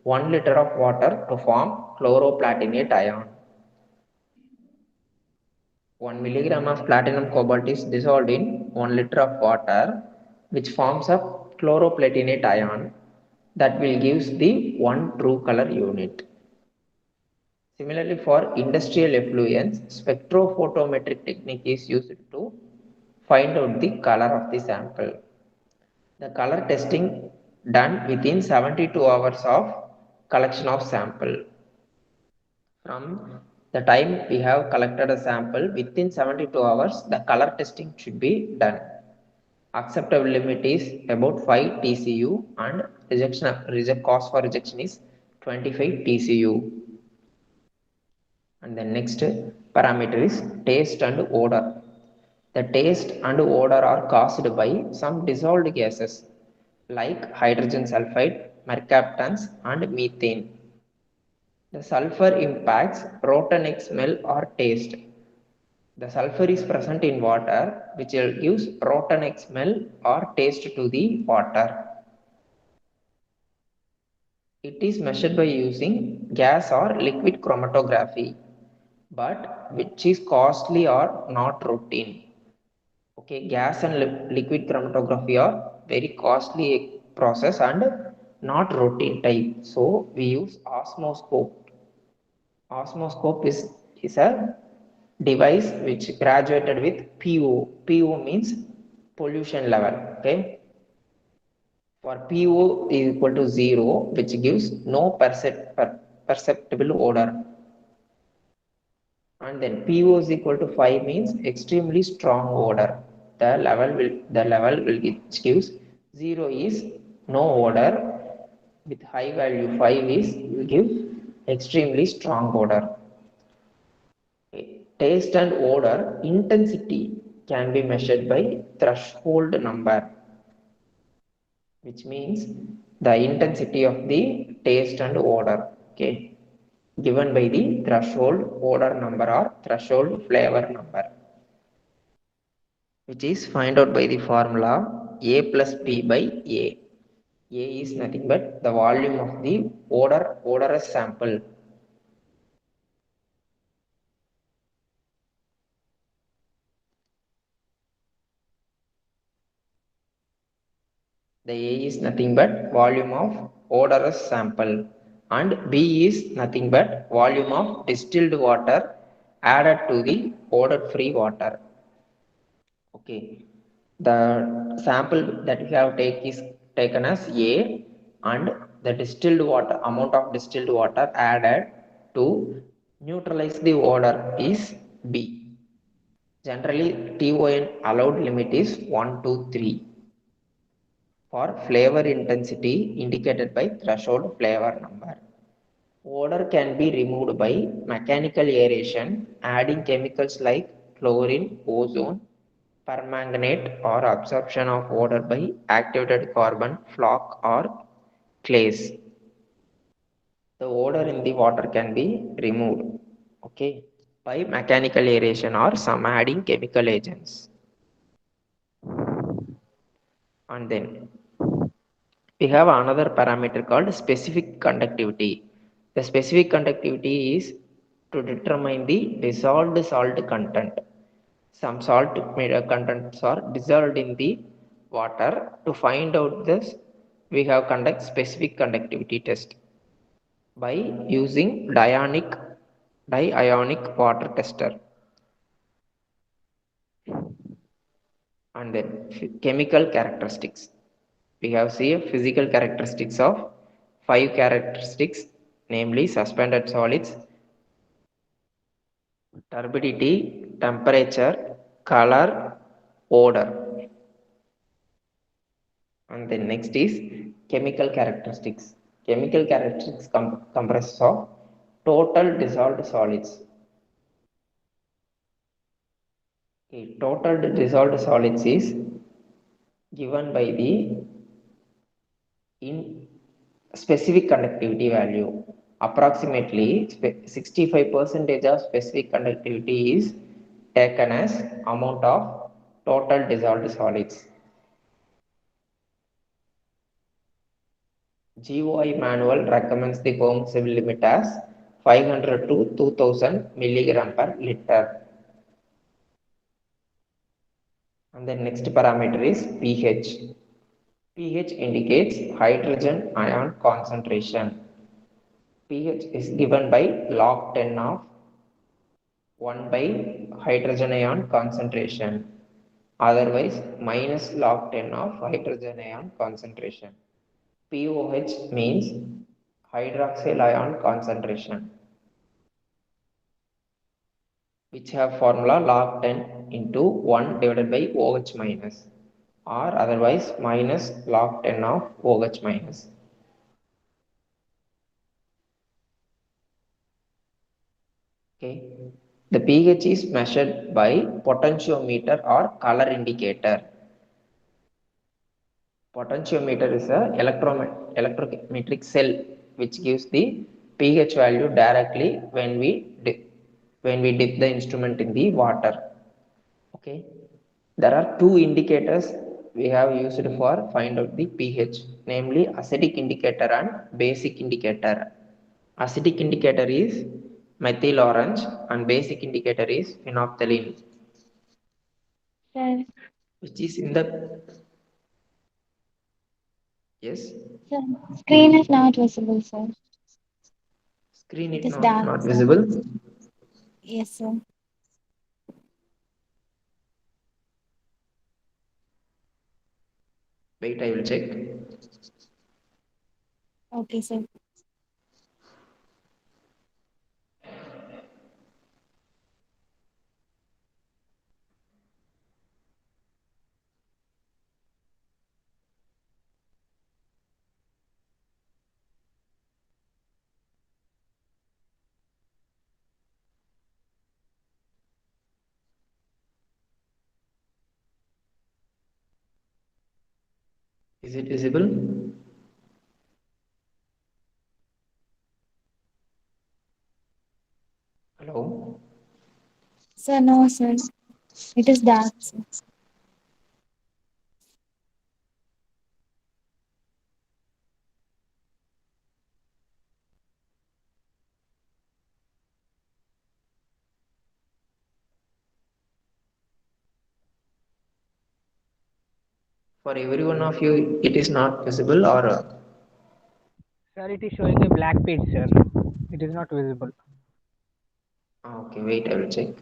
1 liter of water to form chloroplatinate ion. 1 milligram of platinum cobalt is dissolved in 1 liter of water, which forms a chloroplatinate ion that will give the 1 true color unit. Similarly, for industrial effluents, spectrophotometric technique is used to find out the color of the sample. The color testing done within 72 hours of collection of sample. From the time we have collected a sample, within 72 hours, the color testing should be done. Acceptable limit is about 5 TCU and cost for rejection is 25 TCU. And the next parameter is taste and odor. The taste and odor are caused by some dissolved gases like hydrogen sulfide, mercaptans, and methane. The sulfur impacts protonic smell or taste. The sulfur is present in water, which gives protonic smell or taste to the water. It is measured by using gas or liquid chromatography, but which is costly or not routine. Okay, gas and liquid chromatography are very costly process and not routine type. So we use osmoscope. Osmoscope is a device which graduated with PO. PO means pollution level. Okay. For PO is equal to 0, which gives no perceptible odor. And then PO is equal to 5 means extremely strong odor. The level will gives 0 is no odor, with high value 5 is will give extremely strong odor. Okay. taste and odor intensity can be measured by threshold number, which means the intensity of the taste and odor, okay, given by the threshold odor number or threshold flavor number, which is find out by the formula A plus B by A. A is nothing but the volume of the odorous sample. The A is nothing but volume of odorous sample, and B is nothing but volume of distilled water added to the odor free water. Okay, the sample that we have taken as A, and the distilled water amount of distilled water added to neutralize the odor is B. Generally, TON allowed limit is 1 to 3 for flavor intensity indicated by threshold flavor number. Odor can be removed by mechanical aeration, adding chemicals like chlorine, ozone, permanganate, or absorption of odor by activated carbon, flock, or clays. The odor in the water can be removed, okay, by mechanical aeration or some adding chemical agents. And then we have another parameter called specific conductivity. The specific conductivity is to determine the dissolved salt content. Some salt contents are dissolved in the water. To find out this, we have conduct specific conductivity test by using diionic water tester. And then chemical characteristics. We have seen physical characteristics of 5 characteristics, namely suspended solids, turbidity, temperature, color, odor. And then next is chemical characteristics. Chemical characteristics comprises of total dissolved solids. Okay, total dissolved solids is given by the in specific conductivity value. Approximately 65% of specific conductivity is taken as amount of total dissolved solids. GOI manual recommends the permissible limit as 500 to 2000 milligram per liter. And the next parameter is pH. pH indicates hydrogen ion concentration. pH is given by log 10 of 1 by hydrogen ion concentration, otherwise minus log 10 of hydrogen ion concentration. POH means hydroxyl ion concentration, which have formula log 10 into 1 divided by OH minus, or otherwise minus log 10 of OH minus. Okay. The pH is measured by potentiometer or color indicator. Potentiometer is a electrometric cell which gives the pH value directly when we dip the instrument in the water. Okay. There are two indicators we have used for find out the pH, namely acidic indicator and basic indicator. Acidic indicator is methyl orange and basic indicator is phenolphthalein, Sir, which is in the yes sir, screen is not visible, sir. screen It it is dark, not sir. visible. Yes, sir. Wait, I will check. Okay, sir. Is it visible? Hello? Sir, no, sir. It is dark, sir. For every one of you, it is not visible or Sir, it is showing a black page, sir. It is not visible. okay, wait, I will check.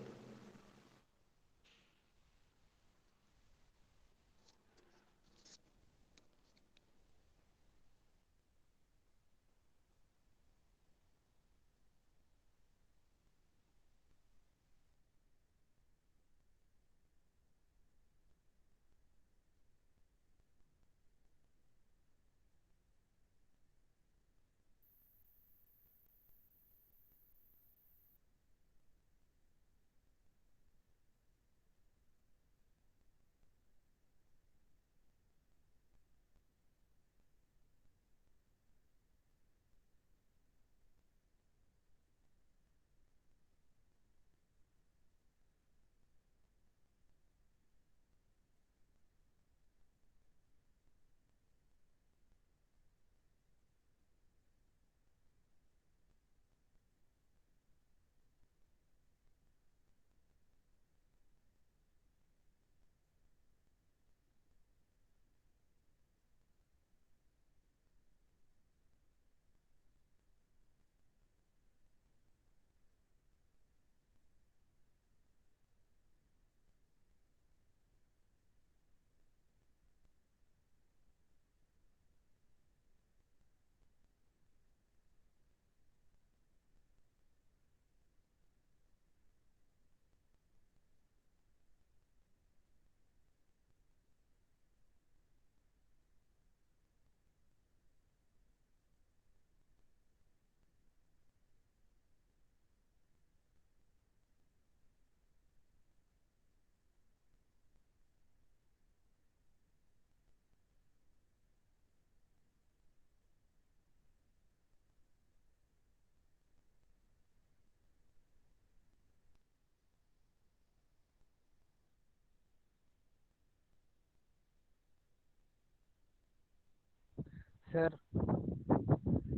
Sir,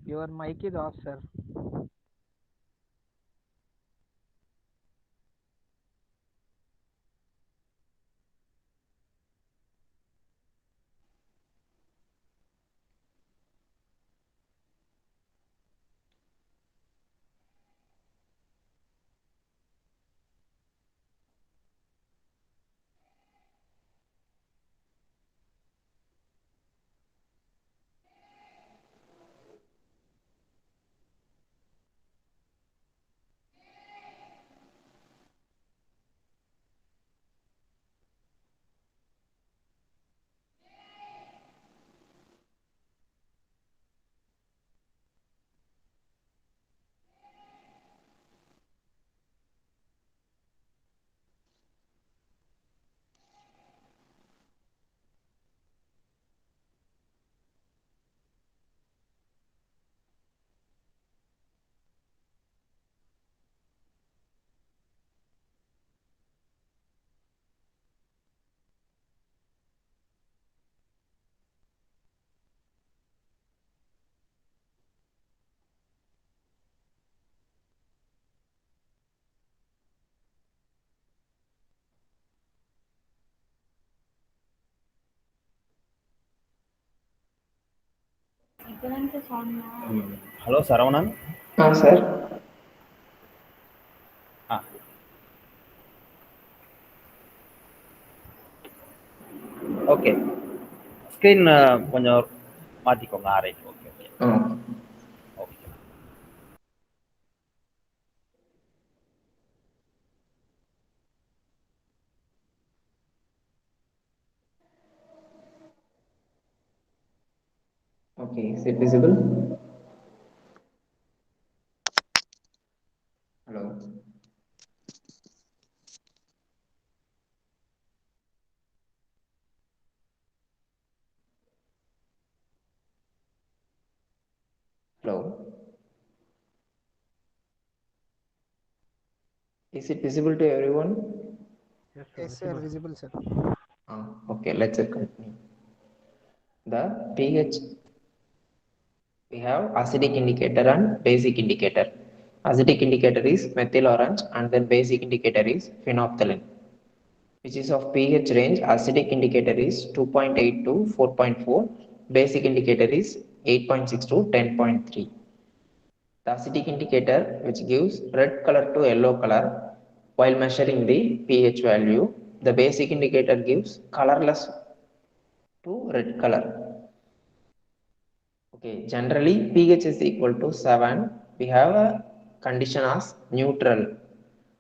your mic is off, sir. Hello, Saravanan. Sir. Ah, okay. Screen கொஞ்சம் மாத்திக்கோங்க. Right. Okay. Okay. Oh. Okay. Okay, is it visible? Hello. Hello. Is it visible to everyone? Yes, sir. Visible, sir. Okay, let's continue. The pH, we have acidic indicator and basic indicator. Acidic indicator is methyl orange and then basic indicator is phenolphthalein, which is of pH range. Acidic indicator is 2.8 to 4.4, basic indicator is 8.6 to 10.3. The acidic indicator, which gives red color to yellow color while measuring the pH value. The basic indicator gives colorless to red color. Okay, generally pH is equal to 7. We have a condition as neutral.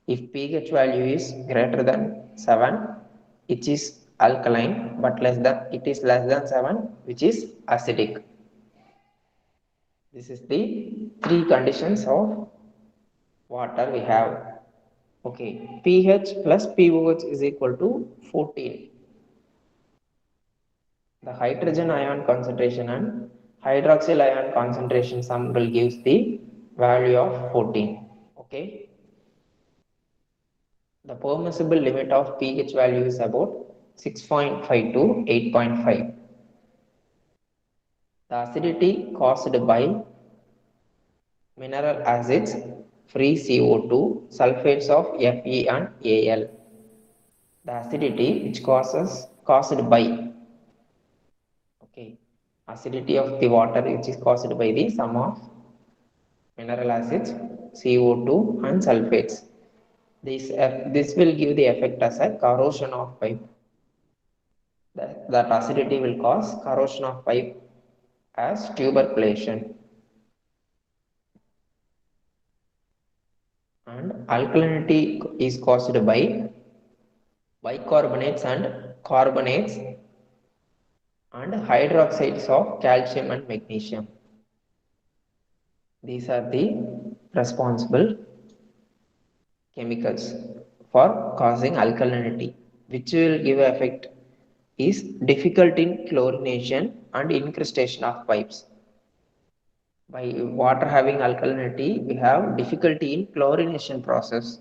If pH value is greater than 7, it is alkaline, but it is less than 7, which is acidic. This is the three conditions of water we have. Okay, pH plus pOH is equal to 14. The hydrogen ion concentration and hydroxyl ion concentration sum will give the value of 14. Okay. The permissible limit of pH value is about 6.5 to 8.5. The acidity caused by mineral acids, free CO2, sulfates of Fe and Al. The acidity which caused by, okay, acidity of the water which is caused by the sum of mineral acids, CO2 and sulfates. This will give the effect as a corrosion of pipe. That acidity will cause corrosion of pipe as tuberculation. And alkalinity is caused by bicarbonates and carbonates and hydroxides of calcium and magnesium. These are the responsible chemicals for causing alkalinity, which will give effect is difficulty in chlorination and incrustation of pipes. By water having alkalinity, we have difficulty in chlorination process.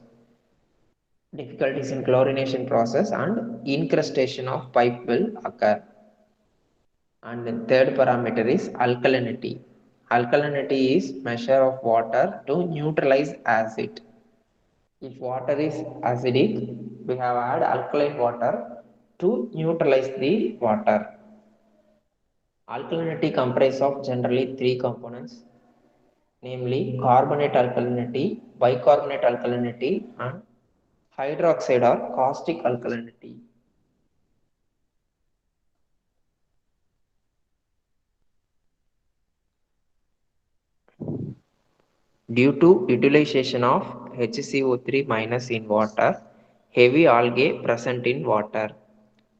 Difficulties in chlorination process and incrustation of pipe will occur. And the third parameter is alkalinity. Alkalinity is measure of water to neutralize acid. If water is acidic, we have add alkaline water to neutralize the water. Alkalinity comprises of generally three components, namely carbonate alkalinity, bicarbonate alkalinity, and hydroxide or caustic alkalinity. Due to utilization of HCO3 minus in water, heavy algae present in water.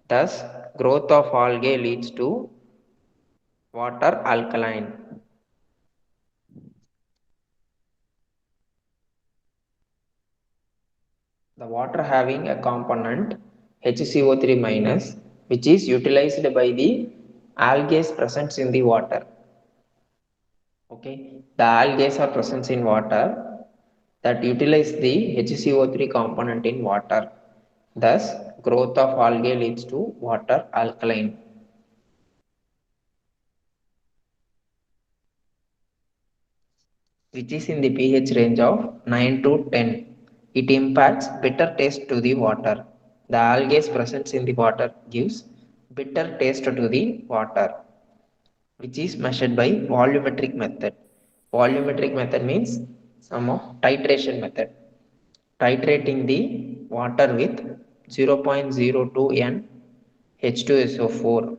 Thus, growth of algae leads to water alkaline. The water having a component HCO3 minus, which is utilized by the algae present in the water. Okay, the algae are present in water that utilize the HCO3 component in water. Thus, growth of algae leads to water alkaline. Which is in the pH range of 9 to 10. It impacts bitter taste to the water. The algae presence in the water gives bitter taste to the water, which is measured by volumetric method. Volumetric method means some of titration method. Titrating the water with 0.02 N H2SO4.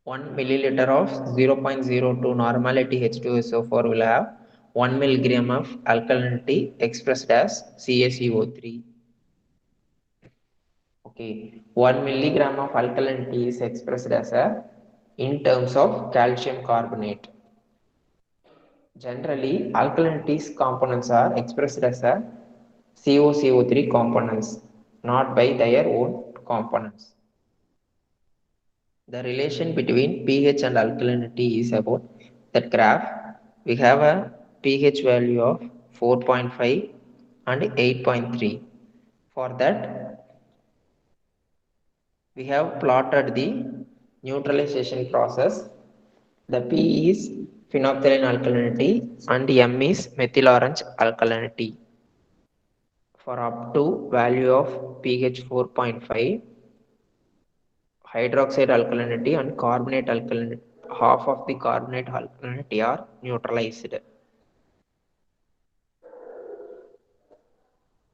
1 milliliter of 0.02 normality H2SO4 will have 1 milligram of alkalinity expressed as CaCO3. Okay, 1 milligram of alkalinity is expressed as in terms of calcium carbonate. Generally, alkalinity components are expressed as COCO3 components, not by their own components. The relation between pH and alkalinity is about that graph. we have a pH value of 4.5 and 8.3. For that, we have plotted the neutralization process. The P is phenolphthalein alkalinity and M is methyl orange alkalinity. For up to value of pH 4.5, hydroxide alkalinity and carbonate alkalinity, half of the carbonate alkalinity are neutralized.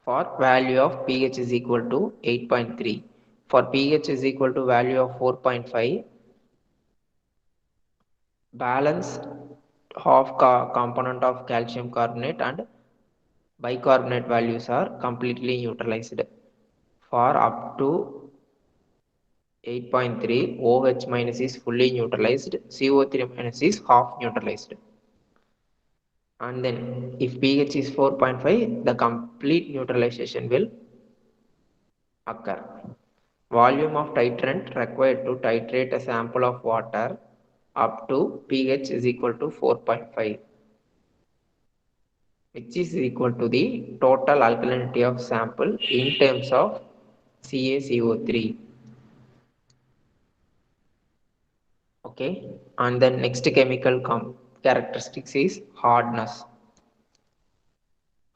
For value of pH is equal to 8.3. For pH is equal to value of 4.5, balance half component of calcium carbonate and bicarbonate values are completely neutralized. For up to 8.3, OH minus is fully neutralized, CO3 minus is half neutralized. And then if pH is 4.5, the complete neutralization will occur. Volume of titrant required to titrate a sample of water up to pH is equal to 4.5, which is equal to the total alkalinity of sample in terms of CaCO3. Okay, and then next chemical characteristics is hardness.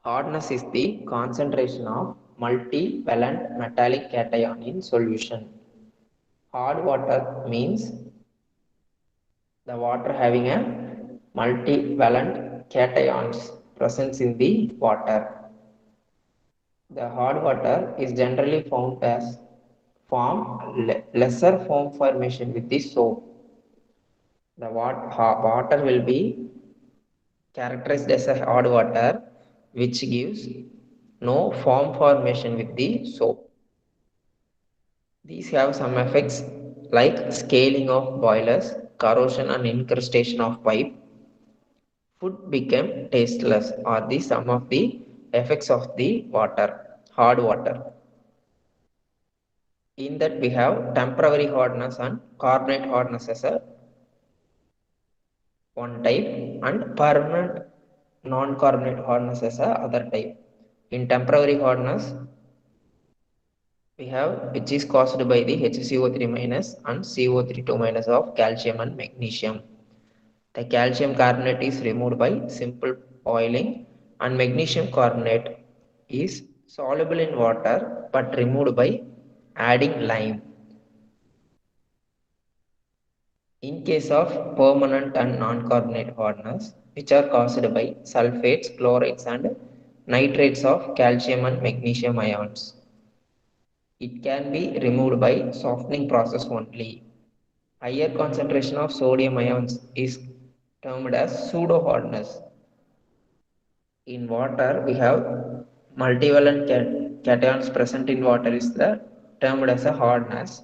Hardness is the concentration of multivalent metallic cation in solution. Hard water means the water having a multivalent cations present in the water. The hard water is generally found as lesser foam formation with the soap. The water will be characterized as a hard water which gives no foam formation with the soap. These have some effects like scaling of boilers, corrosion and incrustation of pipe. Food became tasteless are the some of the effects of the hard water. In that we have temporary hardness and carbonate hardness as a one type and permanent non-carbonate hardness as a other type. In temporary hardness, we have which is caused by the HCO3 minus and CO3 minus of calcium and magnesium. The calcium carbonate is removed by simple boiling and magnesium carbonate is soluble in water but removed by adding lime. In case of permanent and non-carbonate hardness, which are caused by sulfates, chlorides and nitrates of calcium and magnesium ions, it can be removed by softening process only. Higher concentration of sodium ions is termed as pseudo-hardness. In water, we have multivalent cations present in water is termed as a hardness.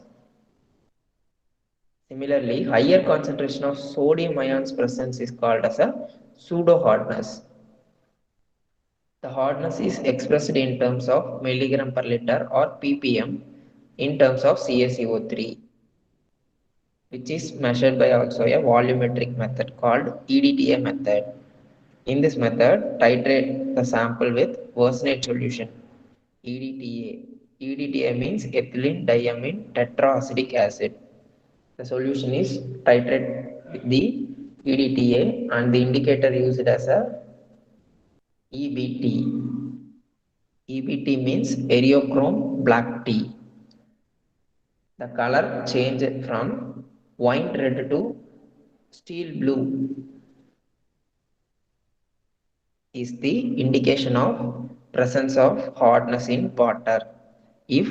Similarly, higher concentration of sodium ions presence is called as a pseudo-hardness. The hardness is expressed in terms of milligram per liter or ppm in terms of CaCO3, which is measured by also a volumetric method called EDTA method. In this method, titrate the sample with worsenate solution, EDTA. EDTA means ethylene diamine tetraacetic acid. The solution is titrate with the EDTA and the indicator used as a EBT. EBT means eriochrome black tea. The color changed from wine red to steel blue is the indication of presence of hardness in water. If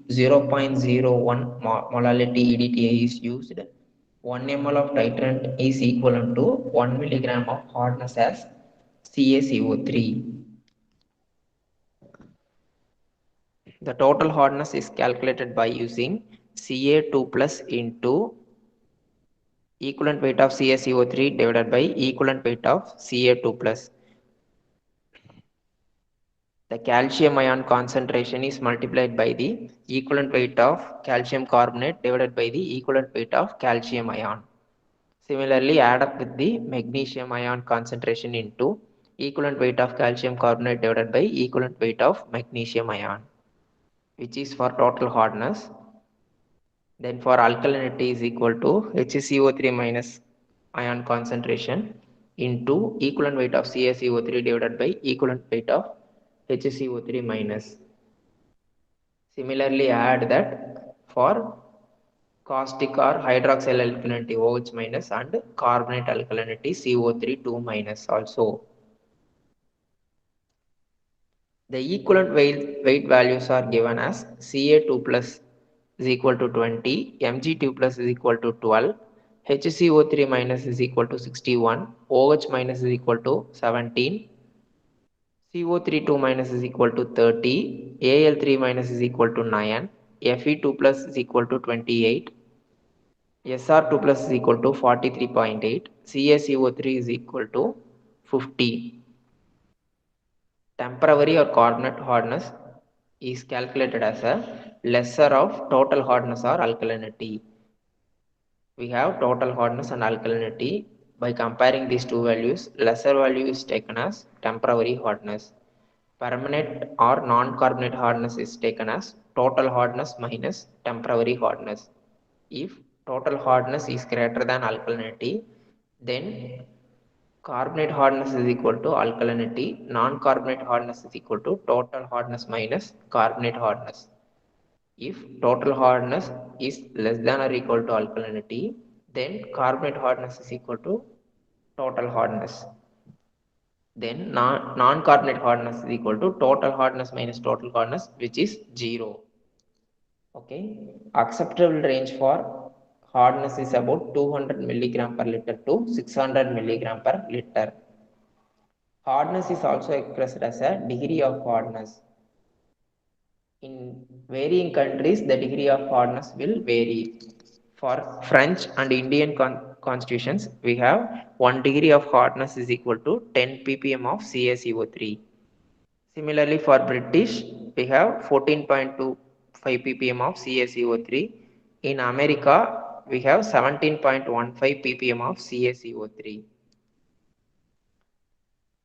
0.01 molality EDTA is used, 1 ml of titrant is equivalent to 1 milligram of hardness as CaCO3. The total hardness is calculated by using Ca2 plus into equivalent weight of CaCO3 divided by equivalent weight of Ca2 plus. The calcium ion concentration is multiplied by the equivalent weight of calcium carbonate divided by the equivalent weight of calcium ion. Similarly, add up with the magnesium ion concentration into equivalent weight of calcium carbonate divided by equivalent weight of magnesium ion, which is for total hardness. Then for alkalinity is equal to HCO3 minus ion concentration into equivalent weight of CaCO3 divided by equivalent weight of HCO3 minus. Similarly, add that for caustic or hydroxyl alkalinity OH minus and carbonate alkalinity CO3 2 minus also. The equivalent weight values are given as Ca2 plus is equal to 20, Mg2 plus is equal to 12, HCO3 minus is equal to 61, OH minus is equal to 17, CO3 2 minus is equal to 30, Al3 minus is equal to 9, Fe2 plus is equal to 28, SR2 plus is equal to 43.8, CaCO3 is equal to 50. Temporary or carbonate hardness is calculated as a lesser of total hardness or alkalinity. We have total hardness and alkalinity. By comparing these two values, lesser value is taken as temporary hardness. Permanent or non-carbonate hardness is taken as total hardness minus temporary hardness. If total hardness is greater than alkalinity, then carbonate hardness is equal to alkalinity, non-carbonate hardness is equal to total hardness minus carbonate hardness. If total hardness is less than or equal to alkalinity, then carbonate hardness is equal to total hardness. Then non-carbonate hardness is equal to total hardness minus total hardness, which is 0. Okay, acceptable range for hardness is about 200 milligram per liter to 600 milligram per liter. Hardness is also expressed as a degree of hardness. In varying countries, the degree of hardness will vary. For French and Indian constitutions, we have 1 degree of hardness is equal to 10 ppm of CaCO3. Similarly, for British, we have 14.25 ppm of CaCO3. In America, we have 17.15 ppm of CaCO3.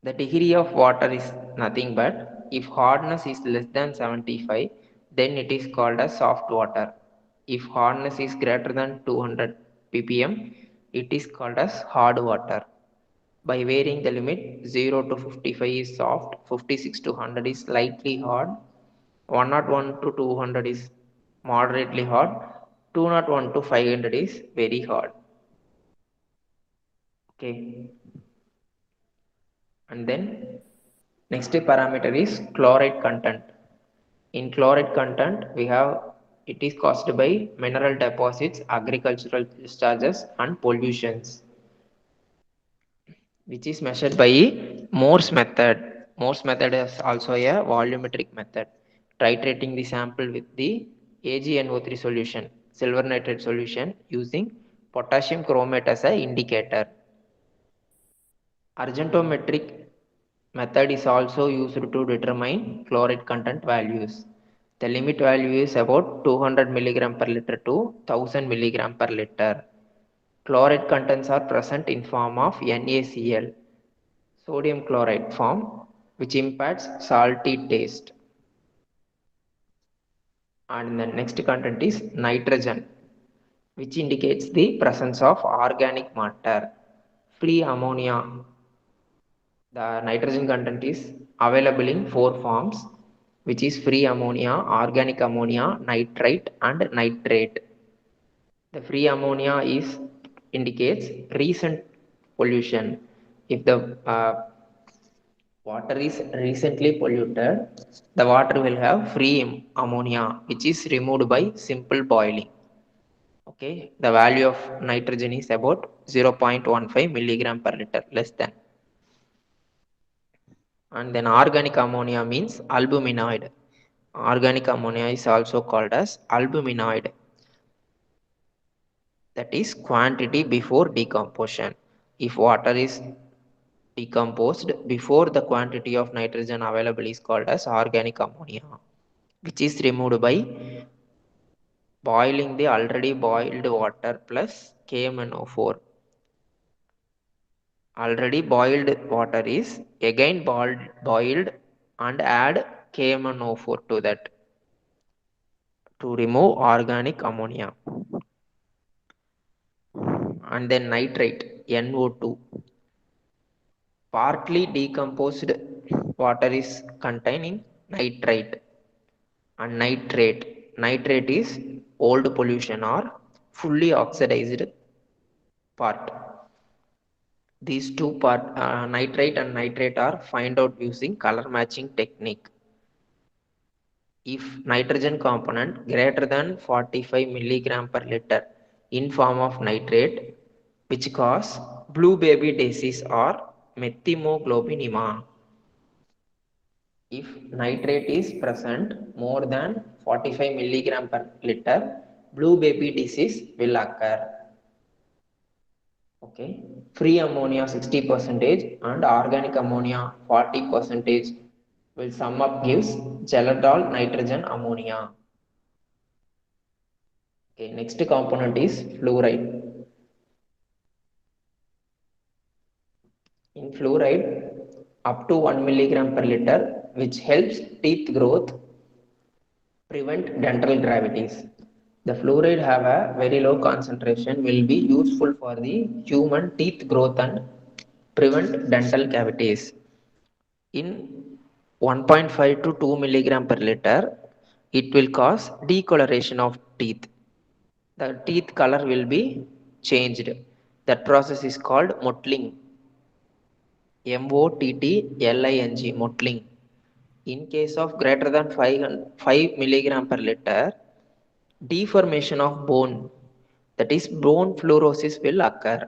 The degree of water is nothing but if hardness is less than 75, then it is called as soft water. If hardness is greater than 200 ppm, it is called as hard water. By varying the limit, 0 to 55 is soft, 56 to 100 is slightly hard, 101 to 200 is moderately hard, 201 to 500 is very hard. Okay. And then next parameter is chloride content. In chloride content, we have it is caused by mineral deposits, agricultural discharges, and pollutions, which is measured by Morse method. Morse method is also a volumetric method, titrating the sample with the AgNO3 solution, silver nitrate solution, using potassium chromate as an indicator. Argentometric method is also used to determine chloride content values. The limit value is about 200 milligram per liter to 1000 milligram per liter. Chloride contents are present in form of NaCl, sodium chloride form, which imparts salty taste. And the next content is nitrogen, which indicates the presence of organic matter. Free ammonia. The nitrogen content is available in 4 forms, which is free ammonia, organic ammonia, nitrite, and nitrate. The free ammonia indicates recent pollution. If the water is recently polluted, the water will have free ammonia, which is removed by simple boiling. Okay, the value of nitrogen is about 0.15 milligram per liter, less than. And then organic ammonia means albuminoid. Organic ammonia is also called as albuminoid. That is quantity before decomposition. If water is decomposed before the quantity of nitrogen available is called as organic ammonia, which is removed by boiling the already boiled water plus KMNO4. Already boiled water is again boiled and add KMnO4 to that to remove organic ammonia. And then nitrate, NO2. Partly decomposed water is containing nitrite and nitrate. Nitrate is old pollution or fully oxidized part. These two part, nitrite and nitrate, are find out using color matching technique. If nitrogen component greater than 45 milligram per liter in form of nitrate, which cause blue baby disease or methemoglobinemia. If nitrate is present more than 45 milligram per liter, blue baby disease will occur. Okay, free ammonia 60% and organic ammonia 40% will sum up gives gelatol nitrogen ammonia. Okay, next component is fluoride. In fluoride, up to 1 milligram per liter, which helps teeth growth, prevent dental cavities. The fluoride have a very low concentration, will be useful for the human teeth growth and prevent dental cavities. In 1.5 to 2 milligram per liter, it will cause decoloration of teeth. The teeth color will be changed. That process is called mottling. Mottling, mottling. In case of greater than 5 milligram per liter, deformation of bone, that is bone fluorosis, will occur.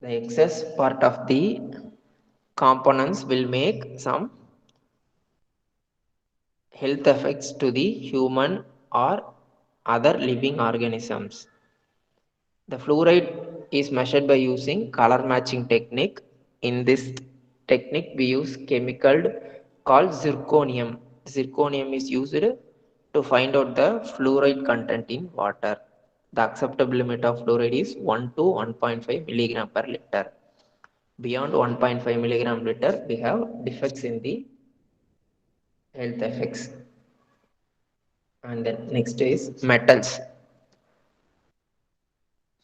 The excess part of the components will make some health effects to the human or other living organisms. The fluoride is measured by using color matching technique. In this technique, we use chemical called zirconium. Zirconium is used to find out the fluoride content in water. The acceptable limit of fluoride is 1 to 1.5 milligram per liter. Beyond 1.5 milligram liter, we have defects in the health effects. And then next is metals.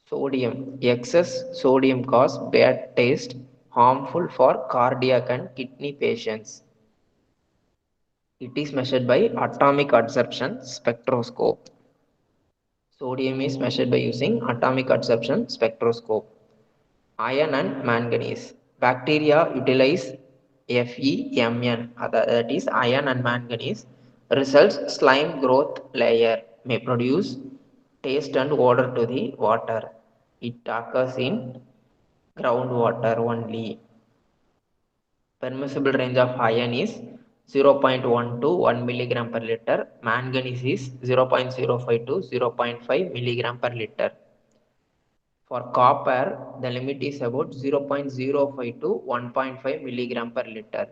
Sodium. Excess sodium cause bad taste, harmful for cardiac and kidney patients. It is measured by atomic adsorption spectroscope. Sodium is measured by using atomic adsorption spectroscope. Iron and manganese. Bacteria utilize FeMn, that is iron and manganese. Results slime growth layer may produce taste and odor to the water. It occurs in groundwater only. Permissible range of iron is 0.1 to 1 milligram per liter. Manganese is 0.05 to 0.5 milligram per liter. For copper, the limit is about 0.05 to 1.5 milligram per liter.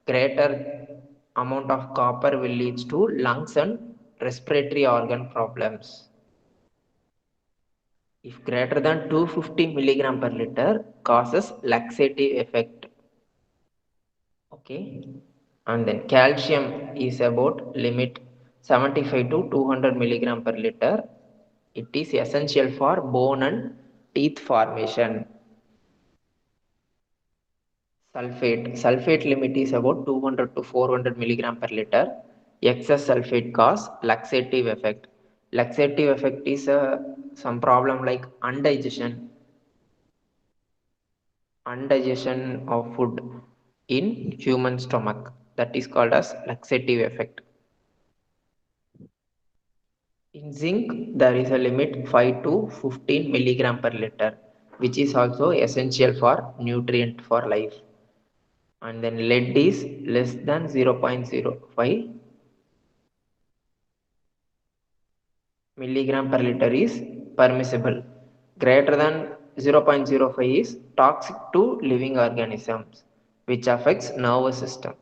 Greater amount of copper will lead to lungs and respiratory organ problems. If greater than 250 milligram per liter, causes laxative effect. Okay, and then calcium is about limit 75 to 200 milligram per liter. It is essential for bone and teeth formation. Sulfate limit is about 200 to 400 milligram per liter. Excess sulfate cause laxative effect. Laxative effect is some problem like undigestion of food in human stomach. That is called as laxative effect. In zinc, there is a limit 5 to 15 milligram per liter, which is also essential for nutrient for life. And then lead is less than 0.05 milligram per liter is permissible. Greater than 0.05 is toxic to living organisms, which affects nervous system.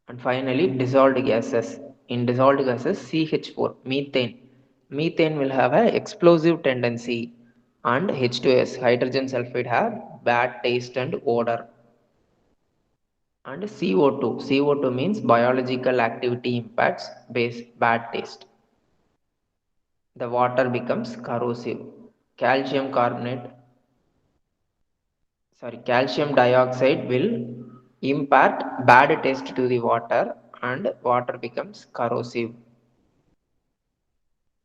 And finally, dissolved gases. In dissolved gases, CH4, methane. Methane will have an explosive tendency. And H2S, hydrogen sulfide, have bad taste and odor. And CO2 means biological activity impacts bad taste. The water becomes corrosive. Calcium dioxide will impart bad taste to the water and water becomes corrosive.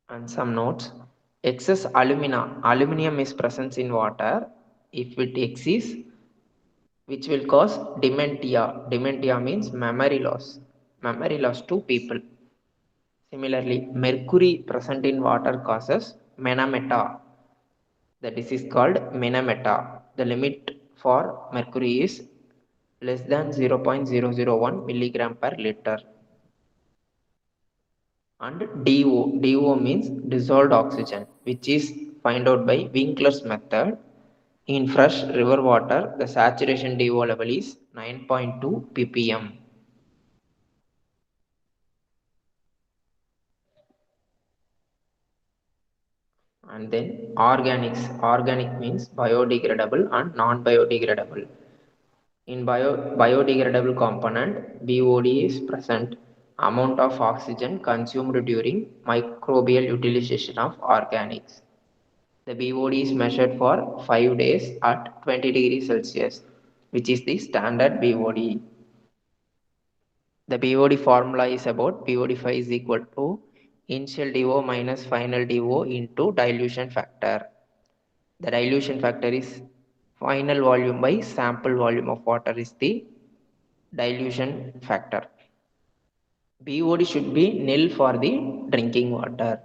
And some notes: excess aluminum is present in water. If it exceeds, which will cause dementia means memory loss to people. Similarly, mercury present in water causes menometa. The disease called menometa. The limit for mercury is less than 0.001 milligram per liter. And DO means dissolved oxygen, which is found out by Winkler's method. In fresh river water, the saturation DO level is 9.2 ppm. And then organics. Organic means biodegradable and non-biodegradable. In biodegradable component, BOD is present. Amount of oxygen consumed during microbial utilization of organics. The BOD is measured for 5 days at 20 degrees Celsius, which is the standard BOD. The BOD formula is about BOD5 is equal to initial DO minus final DO into dilution factor. The dilution factor is final volume by sample volume of water is the dilution factor. BOD should be nil for the drinking water.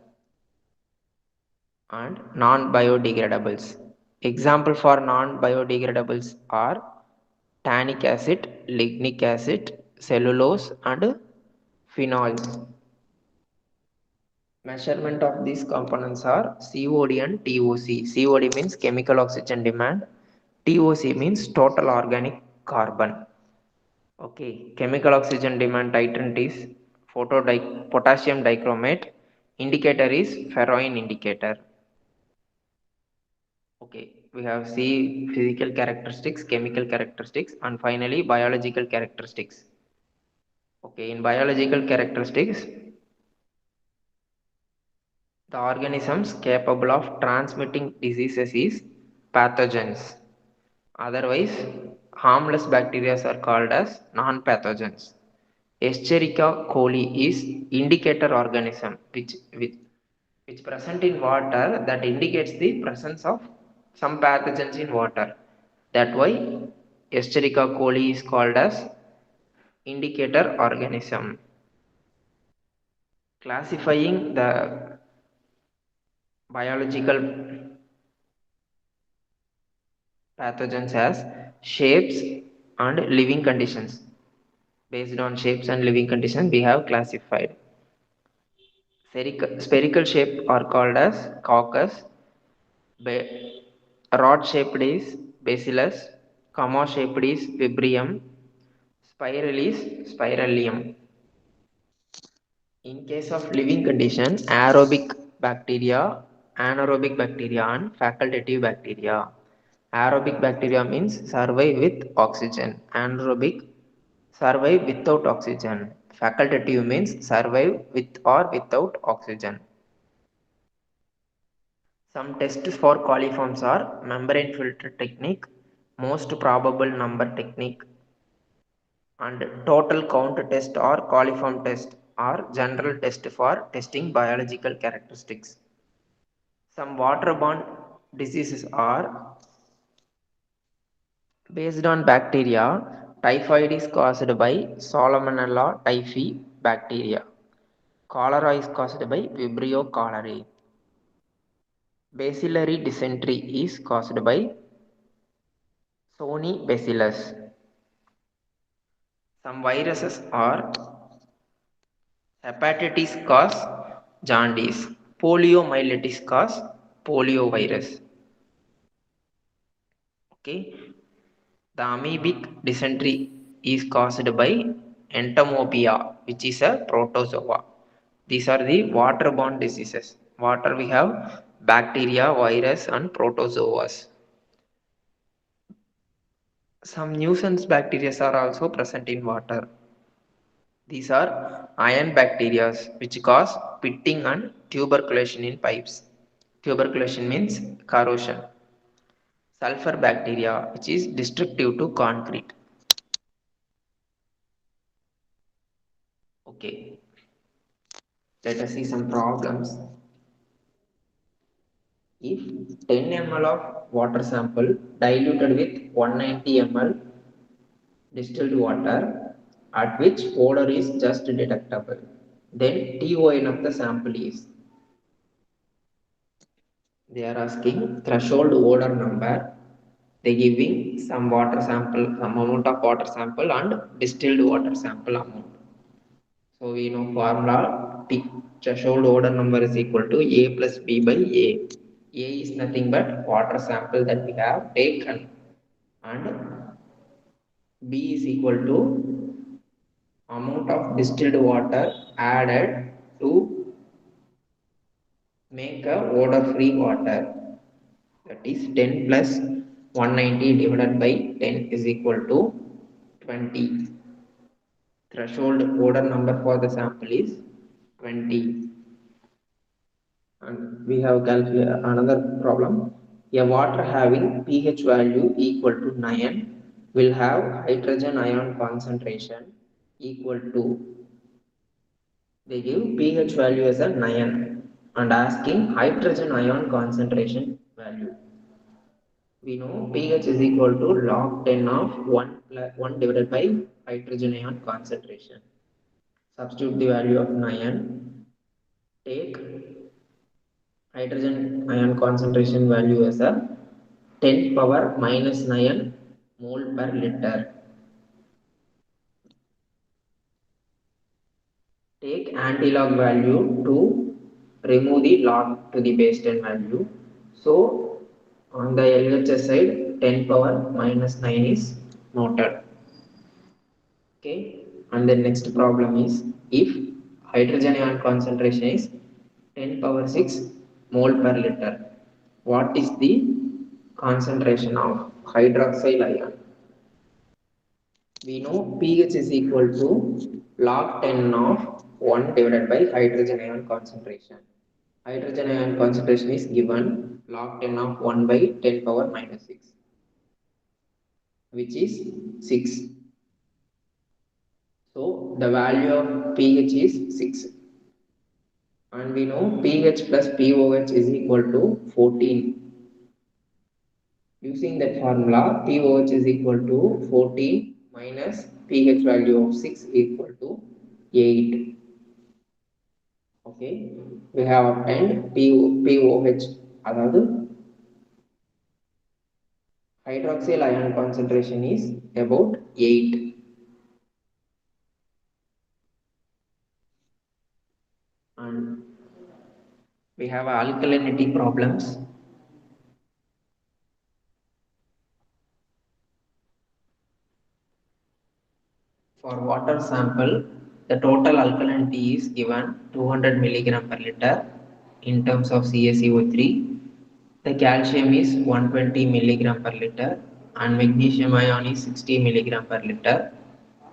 And non-biodegradables. Example for non-biodegradables are tannic acid, lignic acid, cellulose and phenols. Measurement of these components are COD and TOC. COD means chemical oxygen demand. TOC means total organic carbon. Okay, chemical oxygen demand titrant is potassium dichromate. Indicator is ferroin indicator. Okay, we have physical characteristics, chemical characteristics, and finally biological characteristics. Okay, in biological characteristics, the organisms capable of transmitting diseases is pathogens. Otherwise, harmless bacteria are called as non-pathogens. Escherichia coli is indicator organism which present in water that indicates the presence of some pathogens in water. That why Escherichia coli is called as indicator organism. Classifying the biological pathogens as shapes and living conditions. Based on shapes and living conditions, we have classified. Spherical shape are called as coccus. Rod shaped is bacillus. Comma shaped is vibrio. Spiral is spiralium. In case of living condition, aerobic bacteria, anaerobic bacteria and facultative bacteria. Aerobic bacteria means survive with oxygen. Anaerobic survive without oxygen. Facultative means survive with or without oxygen. Some tests for coliforms are membrane filter technique, most probable number technique, and total count test or coliform test are general test for testing biological characteristics. Some waterborne diseases are based on bacteria. Typhoid is caused by Salmonella typhi bacteria. Cholera is caused by Vibrio cholerae. Bacillary dysentery is caused by Sony bacillus. Some viruses are hepatitis cause jaundice, poliomyelitis cause poliovirus. Okay, the amoebic dysentery is caused by entomopia, which is a protozoa. These are the waterborne diseases. Water we have bacteria, virus, and protozoas. Some nuisance bacteria are also present in water. These are iron bacteria which cause pitting and tuberculation in pipes. Tuberculation means corrosion. Sulfur bacteria which is destructive to concrete. Okay, let us see some problems. If 10 ml of water sample diluted with 190 ml distilled water at which odor is just detectable, then TON of the sample is. They are asking threshold odor number. They giving some water sample, some amount of water sample and distilled water sample amount. So we know formula T threshold odor number is equal to A plus B by A. A is nothing but water sample that we have taken, and B is equal to amount of distilled water added to make a odor free water, that is 10 plus 190 divided by 10 is equal to 20. Threshold odor number for the sample is 20. And we have another problem. A water having pH value equal to 9 will have hydrogen ion concentration equal to, they give pH value as a 9 and asking hydrogen ion concentration value. We know pH is equal to log 10 of 1 divided by hydrogen ion concentration. Substitute the value of 9, take hydrogen ion concentration value as a 10 power minus 9 mole per liter. Take anti-log value to remove the log to the base 10 value. So on the LHS side 10 power minus 9 is noted. Okay, and the next problem is if hydrogen ion concentration is 10 power 6 mole per liter, what is the concentration of hydroxyl ion? We know pH is equal to log 10 of 1 divided by hydrogen ion concentration. Hydrogen ion concentration is given log 10 of 1 by 10 power minus 6, which is 6. So the value of pH is 6. And we know pH plus pOH is equal to 14. Using that formula, pOH is equal to 14 minus pH value of 6 equal to 8. Okay, we have obtained pOH, அதாவது hydroxyl ion concentration is about 8. And we have alkalinity problems. For water sample, the total alkalinity is given 200 milligram per liter in terms of CaCO3. The calcium is 120 milligram per liter and magnesium ion is 60 milligram per liter.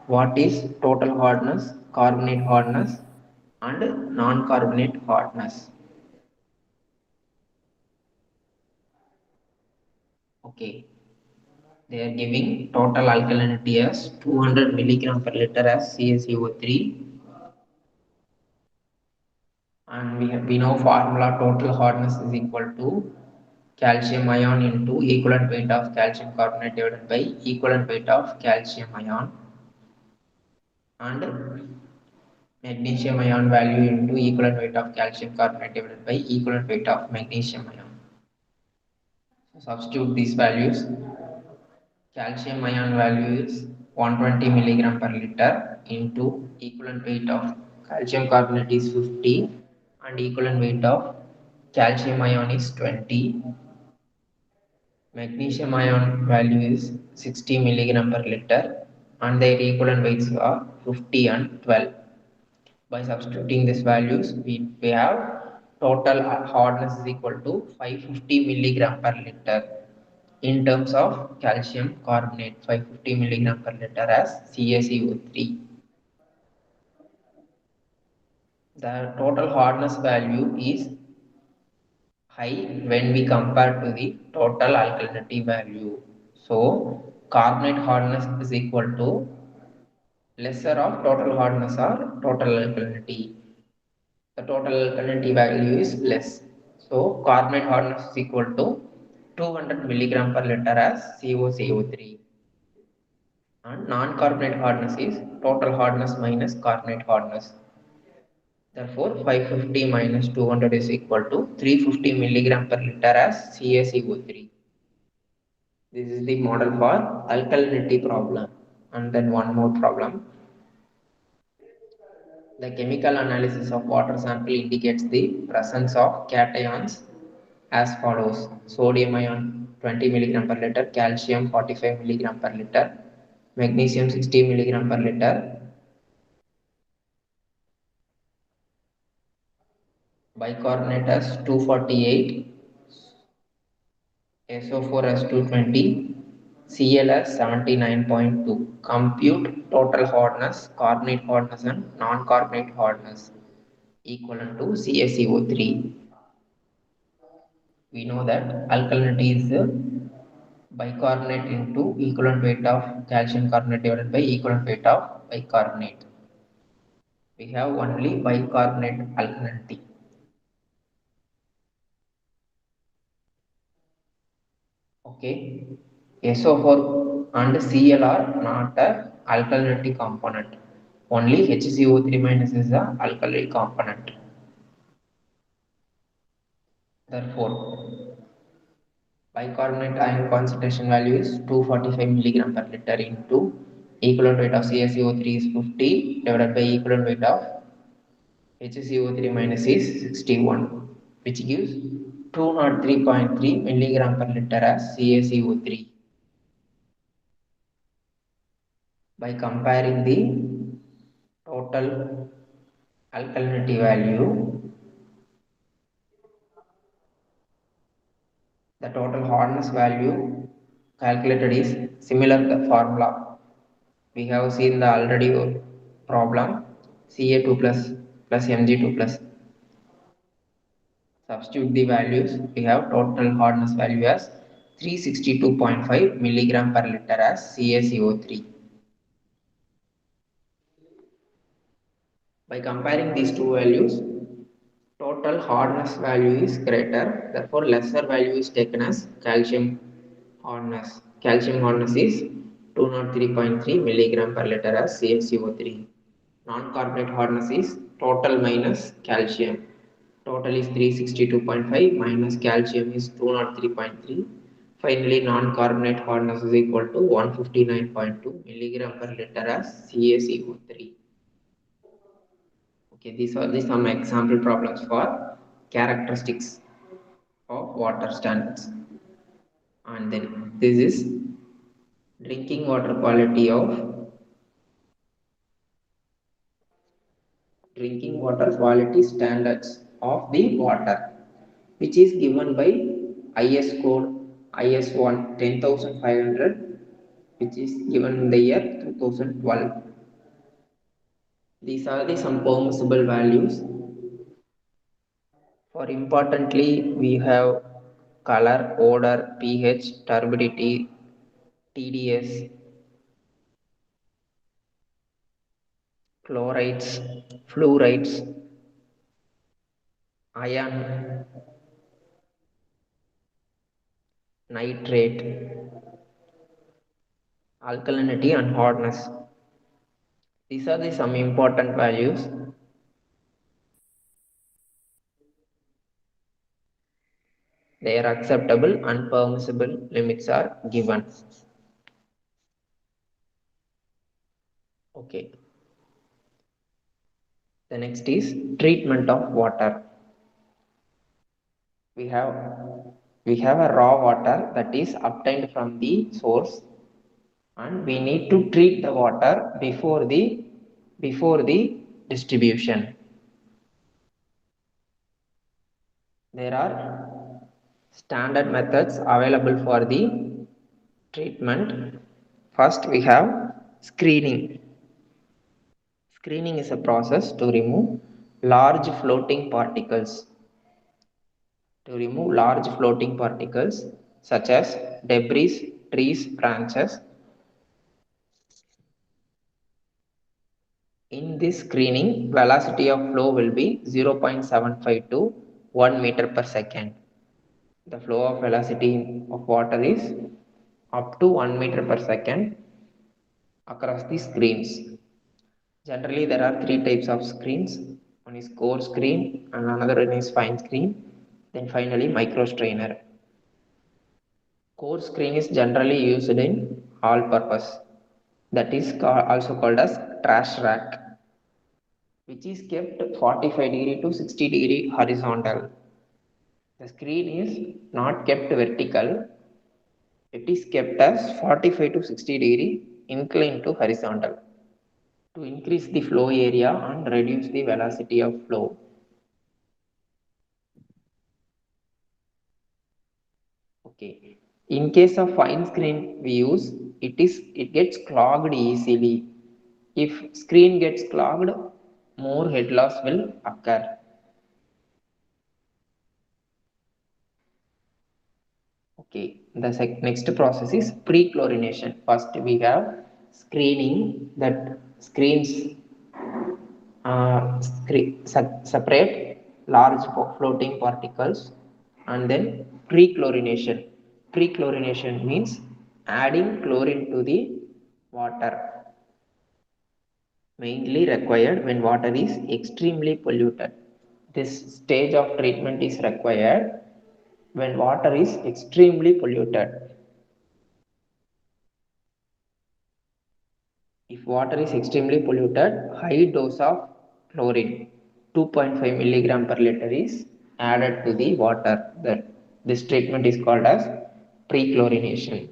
What is total hardness, carbonate hardness and non-carbonate hardness? Okay, they are giving total alkalinity as 200 milligram per liter as CaCO3, and we know formula total hardness is equal to calcium ion into equivalent weight of calcium carbonate divided by equivalent weight of calcium ion, and magnesium ion value into equivalent weight of calcium carbonate divided by equivalent weight of magnesium ion. So substitute these values. Calcium ion value is 120 milligram per liter into equivalent weight of calcium carbonate is 50 and equivalent weight of calcium ion is 20. Magnesium ion value is 60 milligram per liter and their equivalent weights are 50 and 12. By substituting these values, we have total hardness is equal to 550 milligram per liter. In terms of calcium carbonate, 550 milligram per liter as CaCO3. The total hardness value is high when we compare to the total alkalinity value. So carbonate hardness is equal to lesser of total hardness or total alkalinity. The total alkalinity value is less. So carbonate hardness is equal to 200 milligram per liter as CaCO3. And non-carbonate hardness is total hardness minus carbonate hardness. Therefore, 550 minus 200 is equal to 350 milligram per liter as CaCO3. This is the model for alkalinity problem. And then one more problem. The chemical analysis of water sample indicates the presence of cations as follows: sodium ion 20 milligram per liter, calcium 45 milligram per liter, magnesium 60 milligram per liter, bicarbonate as 248, SO4 as 220, Cl as 79.2. Compute total hardness, carbonate hardness and non-carbonate hardness equivalent to CaCO3. We know that alkalinity is bicarbonate into equivalent weight of calcium carbonate divided by equivalent weight of bicarbonate. We have only bicarbonate alkalinity. Okay, SO4 and Cl are not a alkalinity component. Only HCO3 minus is a alkali component. Therefore, bicarbonate ion concentration value is 245 milligram per liter into equivalent weight of CaCO3 is 50 divided by equivalent weight of HCO3 minus is 61, which gives 203.3 milligram per liter as CaCO3. By comparing the total alkalinity value, the total hardness value calculated is similar to the formula. We have seen the already problem Ca2 plus Mg2 plus. Substitute the values. We have total hardness value as 362.5 milligram per liter as CaCO3. By comparing these two values, total hardness value is greater, therefore lesser value is taken as calcium hardness. Calcium hardness is 203.3 milligram per liter as CaCO3. Non-carbonate hardness is total minus calcium. Total is 362.5 minus calcium is 203.3. Finally, non-carbonate hardness is equal to 159.2 milligram per liter as CaCO3. Okay, these are some example problems for characteristics of water standards. And then this is drinking water quality standards of the water, which is given by IS code IS1 10500, which is given in the year 2012. These are the some permissible values. For importantly, we have color, odor, pH, turbidity, TDS, chlorides, fluorides, iron, nitrate, alkalinity and hardness. These are the some important values. They are acceptable and permissible limits are given. Okay. The next is treatment of water. We have a raw water that is obtained from the source, and we need to treat the water before the distribution. There are standard methods available for the treatment. First, we have screening. Screening is a process to remove large floating particles. Such as debris, trees, branches. In this screening, velocity of flow will be 0.75 to 1 meter per second. The flow of velocity of water is up to 1 meter per second across the screens. Generally, there are three types of screens. One is core screen and another one is fine screen. Then finally, micro strainer. Core screen is generally used in all purpose. That is also called as trash rack, which is kept 45 degree to 60 degree horizontal. The screen is not kept vertical. It is kept as 45 to 60 degree inclined to horizontal to increase the flow area and reduce the velocity of flow. Okay. In case of fine screen we use, it gets clogged easily. If screen gets clogged, more head loss will occur. Okay, the next process is pre-chlorination. First we have screening that screens separate large floating particles, and then pre-chlorination. Pre-chlorination means adding chlorine to the water, mainly required when water is extremely polluted. This stage of treatment is required when water is extremely polluted. If water is extremely polluted, high dose of chlorine, 2.5 milligram per liter, is added to the water. This treatment is called as pre-chlorination.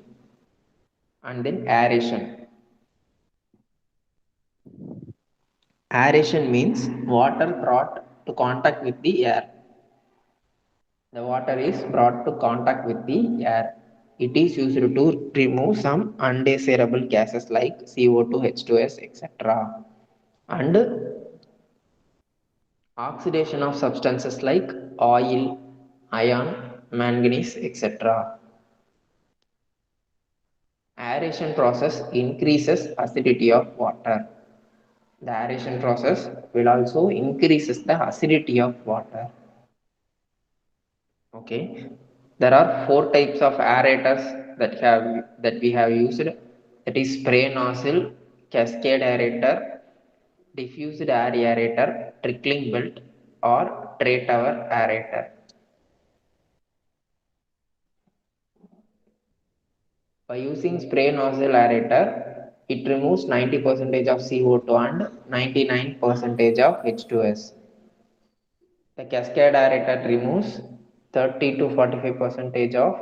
And then aeration. Aeration means water brought to contact with the air. The water is brought to contact with the air. It is used to remove some undesirable gases like CO2, H2S, etc. and oxidation of substances like oil, iron, manganese, etc. Aeration process increases acidity of water. The aeration process will also increases the acidity of water. Okay, there are four types of aerators that we have used. That is spray nozzle, cascade aerator, diffused air aerator, trickling belt, or tray tower aerator. By using spray nozzle aerator, it removes 90% of CO2 and 99% of H2S. The cascade aerator removes 30 to 45% of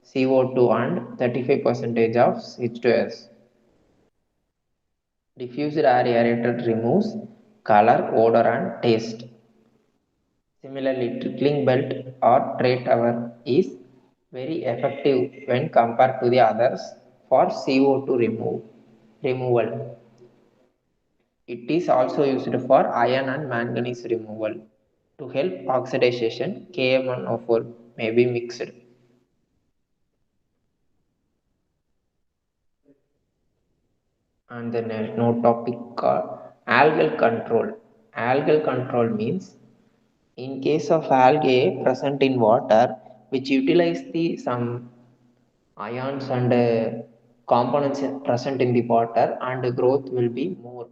CO2 and 35% of H2S. Diffused air aerator removes color, odor and taste. Similarly, trickling belt or tray tower is very effective when compared to the others for CO2 removal. It is also used for iron and manganese removal. To help oxidation, KM104 may be mixed. And then a no topic called algal control. Algal control means in case of algae present in water which utilize the some ions and components present in the water, and the growth will be more.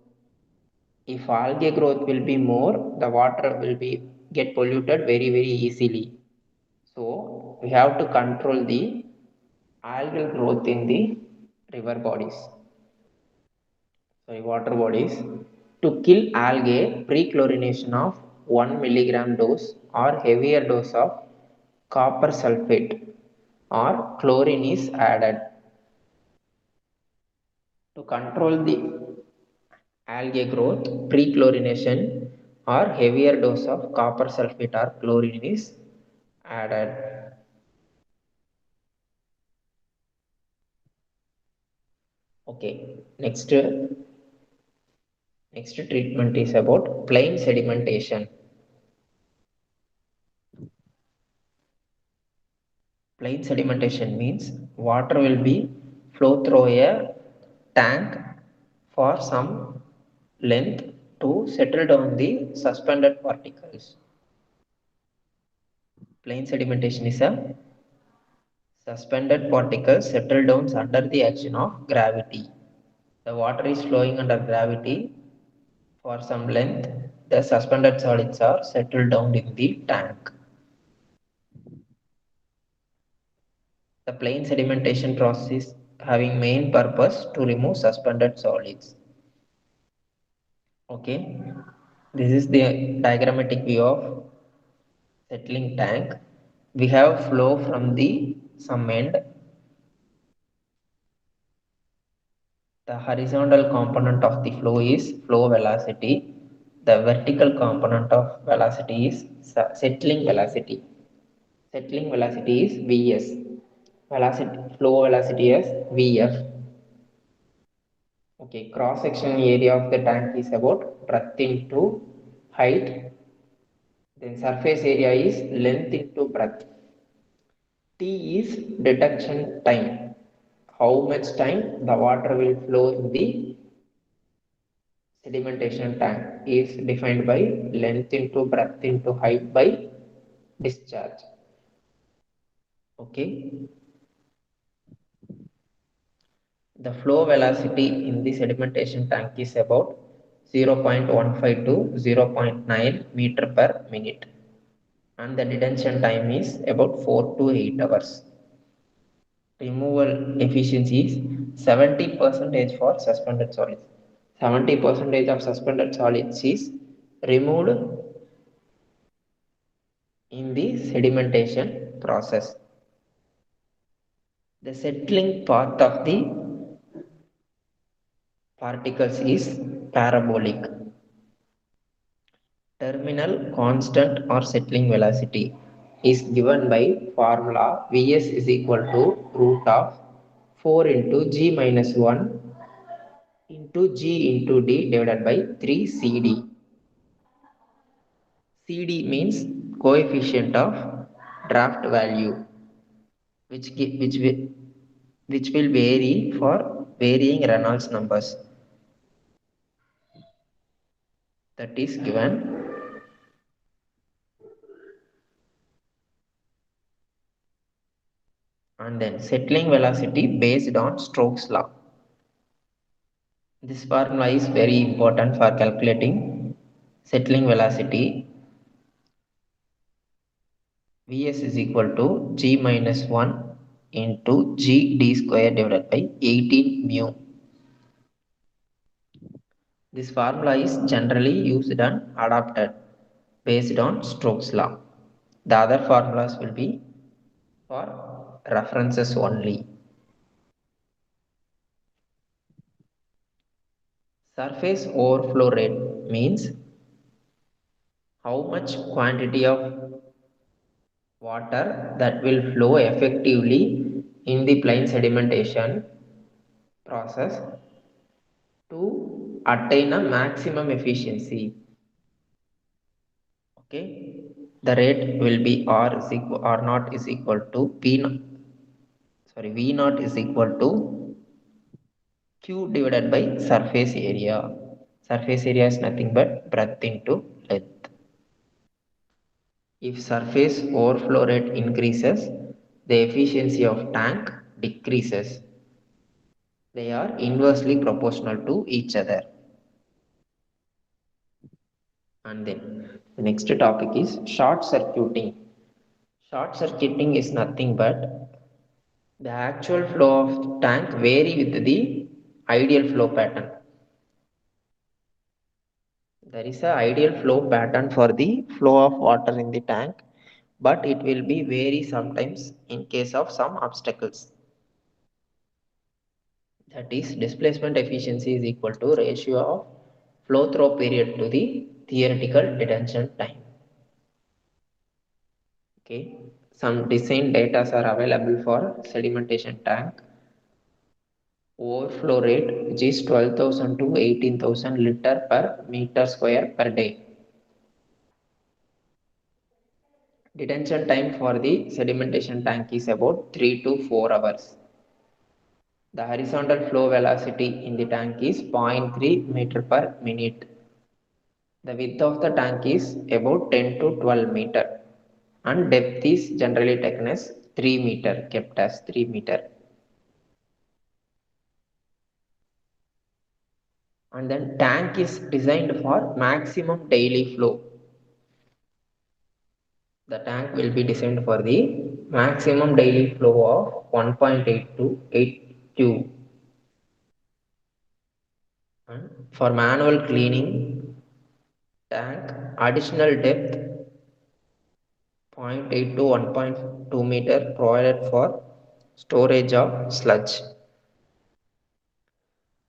If algae growth will be more, the water will be get polluted very easily. So we have to control the algal growth in the river bodies, water bodies. To kill algae, pre-chlorination of 1 milligram dose or heavier dose of copper sulfate or chlorine is added. To control the algae growth, pre-chlorination or heavier dose of copper sulfate or chlorine is added. Okay, next treatment is about plain sedimentation. Plain sedimentation means water will be flow through a tank for some length to settle down the suspended particles. Plain sedimentation is a suspended particles settle down under the action of gravity. The water is flowing under gravity for some length. The suspended solids are settled down in the tank. The plain sedimentation process is having main purpose to remove suspended solids. Okay, this is the diagrammatic view of settling tank. We have flow from the some end. The horizontal component of the flow is flow velocity. The vertical component of velocity is settling velocity. Settling velocity is Vs. Flow velocity is Vf. Okay, cross section area of the tank is about breadth into height. Then surface area is length into breadth. T is detection time. How much time the water will flow in the sedimentation tank is defined by length into breadth into height by discharge. Okay. The flow velocity in the sedimentation tank is about 0.15 to 0.9 meter per minute, and the detention time is about 4 to 8 hours. Removal efficiency is 70% for suspended solids. 70% of suspended solids is removed in the sedimentation process. The settling part of the particles is parabolic. Terminal constant or settling velocity is given by formula Vs is equal to root of 4 into g minus 1 into g into d divided by 3 CD. CD means coefficient of draft value, which will vary for varying Reynolds numbers. That is given. And then settling velocity based on Stokes' law. This formula is very important for calculating settling velocity. Vs is equal to g minus 1 into g d square divided by 18 mu. This formula is generally used and adopted based on Stokes' law. The other formulas will be for references only. Surface overflow rate means how much quantity of water that will flow effectively in the plain sedimentation process to attain a maximum efficiency. Okay, the rate will be R naught is equal to V naught is equal to Q divided by surface area. Surface area is nothing but breadth into length. If surface overflow rate increases, the efficiency of tank decreases. They are inversely proportional to each other. And then the next topic is short circuiting. Short circuiting is nothing but the actual flow of tank vary with the ideal flow pattern. There is an ideal flow pattern for the flow of water in the tank, but it will be vary sometimes in case of some obstacles. That is, displacement efficiency is equal to ratio of flow through period to the theoretical detention time. Okay, some design data are available for sedimentation tank. Overflow rate, which is 12,000 to 18,000 liter per meter square per day. Detention time for the sedimentation tank is about 3 to 4 hours. The horizontal flow velocity in the tank is 0.3 meter per minute. The width of the tank is about 10 to 12 meter and depth is generally taken as 3 meter, kept as 3 meter. And then tank is designed for maximum daily flow. The tank will be designed for the maximum daily flow of 1.8 to 8 cube. And for manual cleaning tank, additional depth 0.8 to 1.2 meter provided for storage of sludge.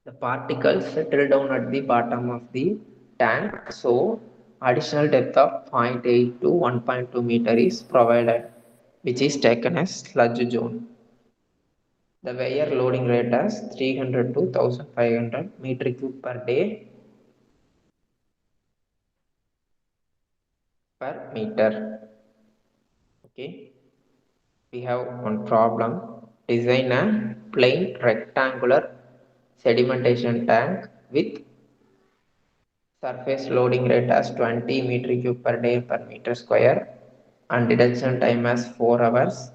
The particles settle down at the bottom of the tank, so additional depth of 0.8 to 1.2 meter is provided, which is taken as sludge zone. The weir loading rate as 300 to 1500 meter cube per day per meter. Okay, we have one problem. Design a plain rectangular sedimentation tank with surface loading rate as 20 meter cube per day per meter square and detention time as 4 hours.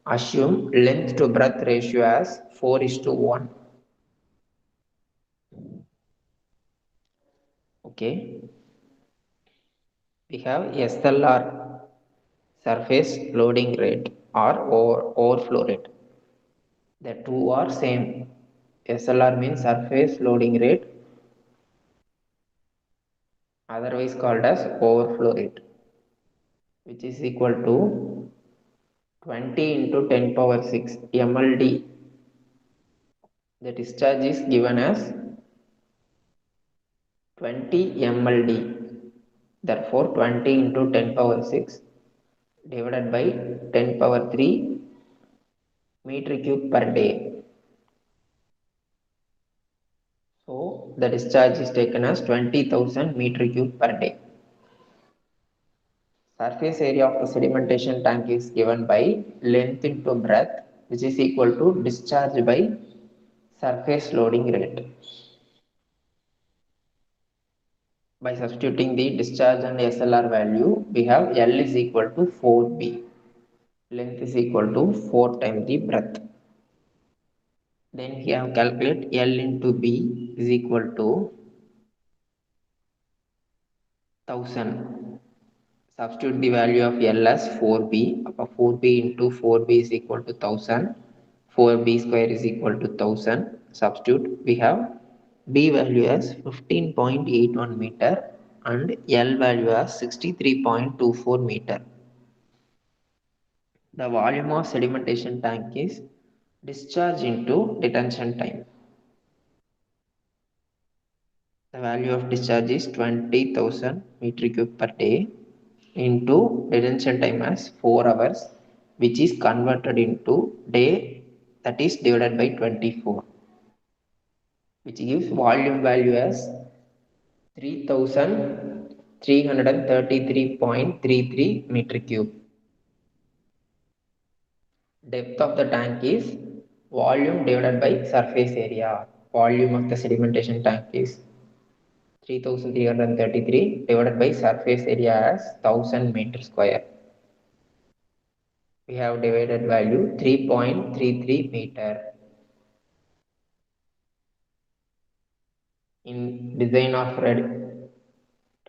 Assume length to breadth ratio as 4:1. Okay, we have SLR, surface loading rate, or overflow rate. The two are same. SLR means surface loading rate, otherwise called as overflow rate, which is equal to 20 into 10 power 6 MLD. The discharge is given as 20 MLD. Therefore, 20 into 10 power 6 divided by 10 power 3 meter cube per day. So, the discharge is taken as 20,000 meter cube per day. Surface area of the sedimentation tank is given by length into breadth, which is equal to discharge by surface loading rate. By substituting the discharge and SLR value, we have L is equal to 4B. Length is equal to 4 times the breadth. Then we have calculate L into B is equal to 1000. Substitute the value of L as 4B. 4B into 4B is equal to 1000. 4B square is equal to 1000. Substitute, we have B value as 15.81 meter and L value as 63.24 meter. The volume of sedimentation tank is discharge into detention time. The value of discharge is 20,000 meter cube per day into detention time as 4 hours, which is converted into day, that is divided by 24, which gives volume value as 3,333.33 meter cube. Depth of the tank is volume divided by surface area. Volume of the sedimentation tank is 3,333 divided by surface area as 1000 meter square. We have divided value 3.33 meter. In design of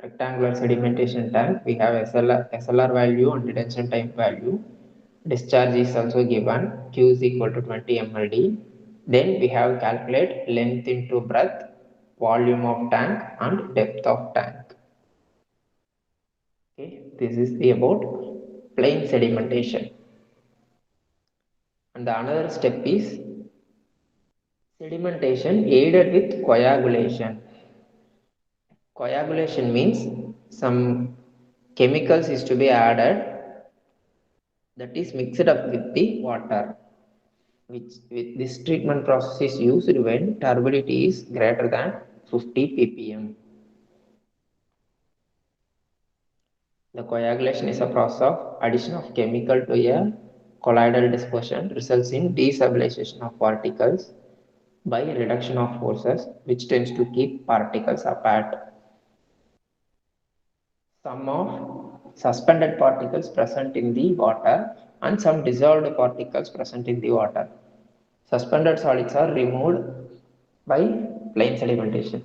rectangular sedimentation tank, we have SLR value and detention time value. Discharge is also given, Q is equal to 20 MLD. Then we have calculate length into breadth, volume of tank and depth of tank. Okay, this is the about plain sedimentation. And the another step is sedimentation aided with coagulation. Coagulation means some chemicals is to be added that is mixed up with the water. Which with this treatment process is used when turbidity is greater than 50 ppm. The coagulation is a process of addition of chemical to a colloidal dispersion results in destabilization of particles by reduction of forces, which tends to keep particles apart. Some of suspended particles present in the water and some dissolved particles present in the water. Suspended solids are removed by plain sedimentation.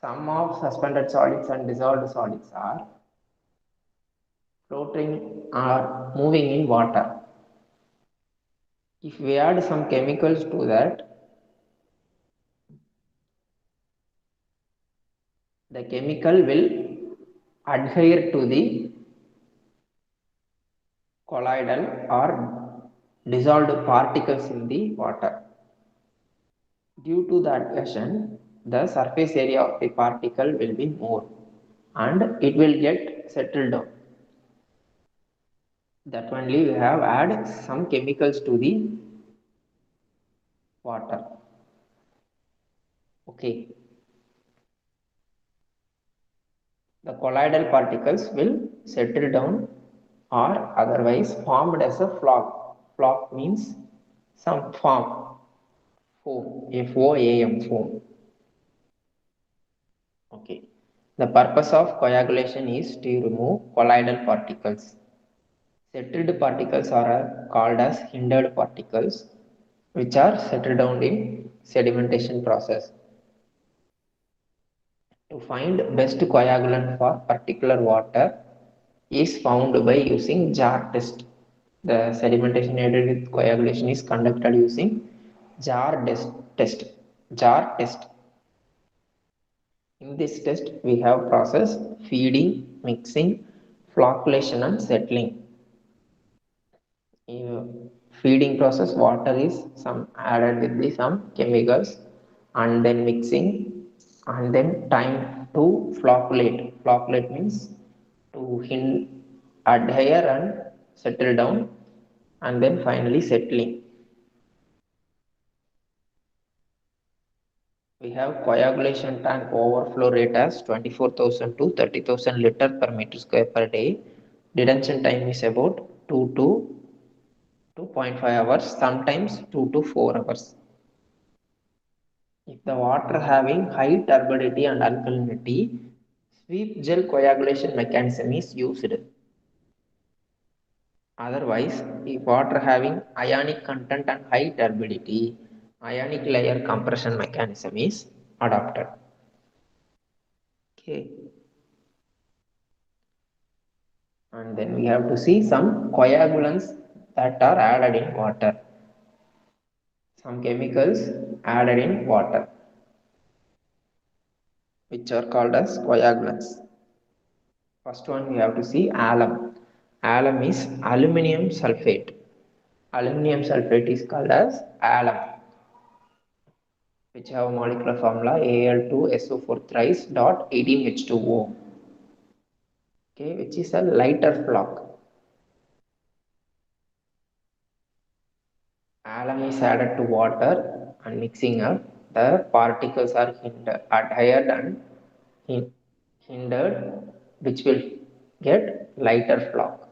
Some of suspended solids and dissolved solids are floating or moving in water. If we add some chemicals to that, the chemical will adhere to the colloidal or dissolved particles in the water. Due to the adhesion, the surface area of the particle will be more and it will get settled down. That only we have add some chemicals to the water. Okay. The colloidal particles will settle down or otherwise formed as a flock. Flock means some form. Foam. F-O-A-M, foam. Okay. The purpose of coagulation is to remove colloidal particles. Settled particles are called as hindered particles, which are settled down in sedimentation process. To find best coagulant for particular water is found by using jar test. The sedimentation aided with coagulation is conducted using jar test. Jar test. In this test, we have process feeding, mixing, flocculation and settling. In feeding process, water is some added with the some chemicals and then mixing and then time to flocculate. Flocculate means to adhere and settle down and then finally settling. We have coagulation tank overflow rate as 24,000 to 30,000 liter per meter square per day. Detention time is about 2 to 2.5 hours, sometimes 2 to 4 hours. If the water having high turbidity and alkalinity, sweep gel coagulation mechanism is used. Otherwise, if water having ionic content and high turbidity, ionic layer compression mechanism is adopted. Okay. And then we have to see some coagulants that are added in water. Some chemicals added in water, which are called as coagulants. First one we have to see alum. Alum is aluminium sulfate. Aluminium sulfate is called as alum, which have molecular formula Al2SO4 thrice dot 18H2O. Okay, which is a lighter flock. Alum is added to water and mixing up. The particles are adhered and hindered, which will get lighter flock.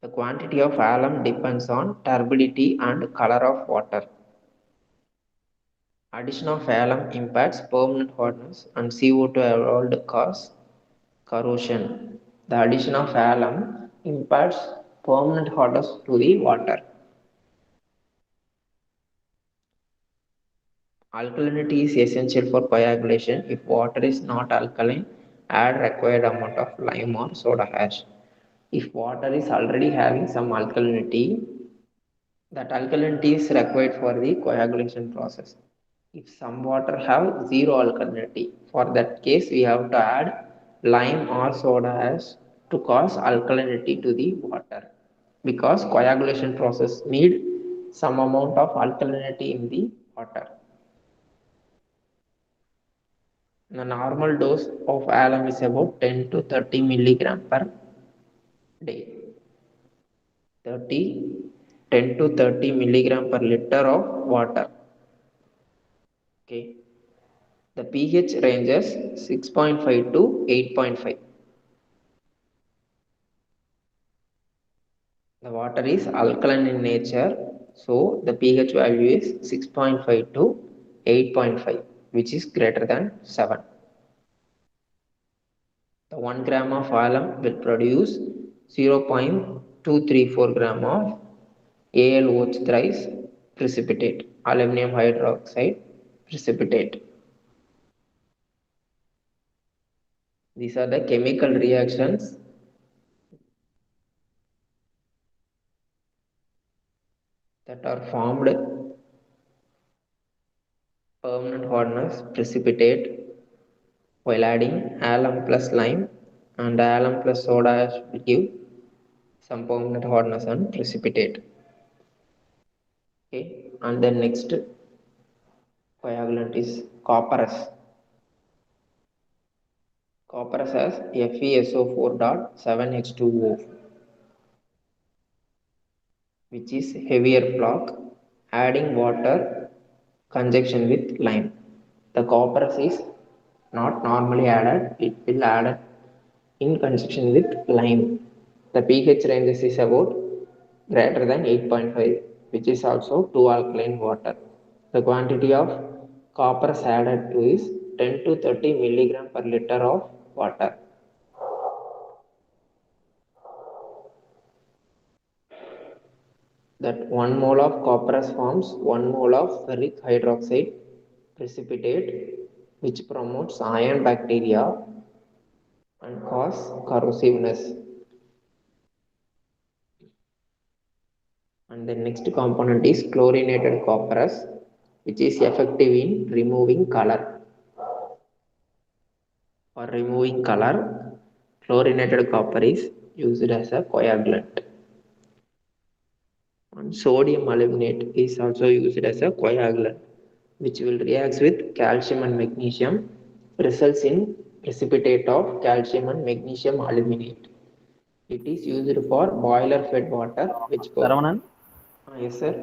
The quantity of alum depends on turbidity and color of water. Addition of alum impacts permanent hardness and CO2 evolved cause corrosion. The addition of alum imparts permanent hardness to the water. Alkalinity is essential for coagulation. If water is not alkaline, add required amount of lime or soda ash. If water is already having some alkalinity, that alkalinity is required for the coagulation process. If some water have zero alkalinity, for that case we have to add lime or soda ash to cause alkalinity to the water, because coagulation process need some amount of alkalinity in the water. The normal dose of alum is about 10 to 30 milligram per day. 10 to 30 milligram per liter of water. Okay. The pH ranges 6.5 to 8.5. The water is alkaline in nature, so the pH value is 6.5 to 8.5, which is greater than 7. The 1 gram of alum will produce 0.234 gram of AlOH thrice precipitate, aluminum hydroxide precipitate. These are the chemical reactions that are formed: permanent hardness precipitate while adding alum plus lime, and alum plus soda ash will give some permanent hardness and precipitate. Okay, and then next coagulant is copperas. Copperas has FeSO4.7H2O, which is heavier block. Adding water conjunction with lime. The copperas is not normally added, it will added in conjunction with lime. The pH ranges is about greater than 8.5, which is also too alkaline water. The quantity of copper added to is 10 to 30 milligram per liter of water. That 1 mole of copper forms 1 mole of ferric hydroxide precipitate, which promotes iron bacteria and cause corrosiveness. And the next component is chlorinated copperas, which is effective in removing color. For removing color, chlorinated copper is used as a coagulant. And sodium aluminate is also used as a coagulant, which will react with calcium and magnesium, results in precipitate of calcium and magnesium aluminate. It is used for boiler fed water, which Saravanan, yes sir.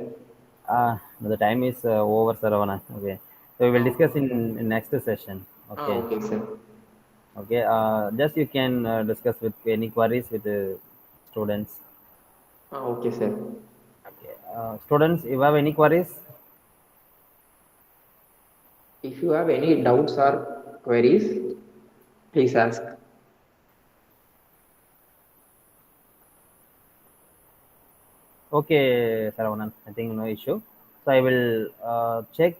the time is over, Saravanan. Okay, so we will discuss in next session. Okay. Okay sir. Okay. Just you can discuss with any queries with the students. Okay sir. Okay. Students, you have any queries? If you have any doubts or queries, please ask. Okay, Saravanan, I think no issue. So I will check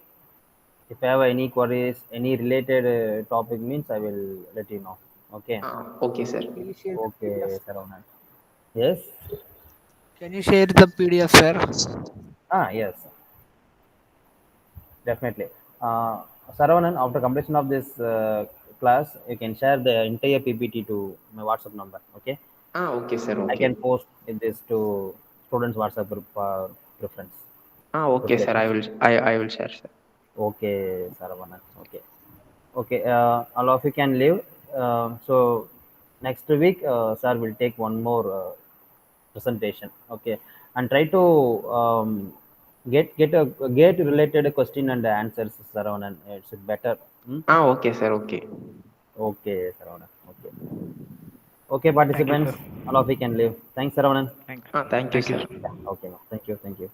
if I have any queries, any related topic means I will let you know. Okay. Okay sir. Can you share the Okay, PDF? Saravanan. Yes. Can you share the PDF, sir? Yes, definitely. Saravanan, after completion of this class, you can share the entire PPT to my WhatsApp number. Okay. Okay sir. I Okay. can post this to students' WhatsApp group preference. Okay sir. Preference. I will share sir. Okay, Saravanan. Okay. Okay. All of you can leave. So next week, sir will take one more presentation. Okay, and try to get related question and answers, Saravanan. It's better. Hmm? Okay sir. Okay. Okay, Saravanan. Okay. Okay, Thank you, participants, sir. all of you can leave. Thanks, Saravanan. Thanks. Thank you Thank you, sir. sir. Yeah. Okay. Thank you. Thank you.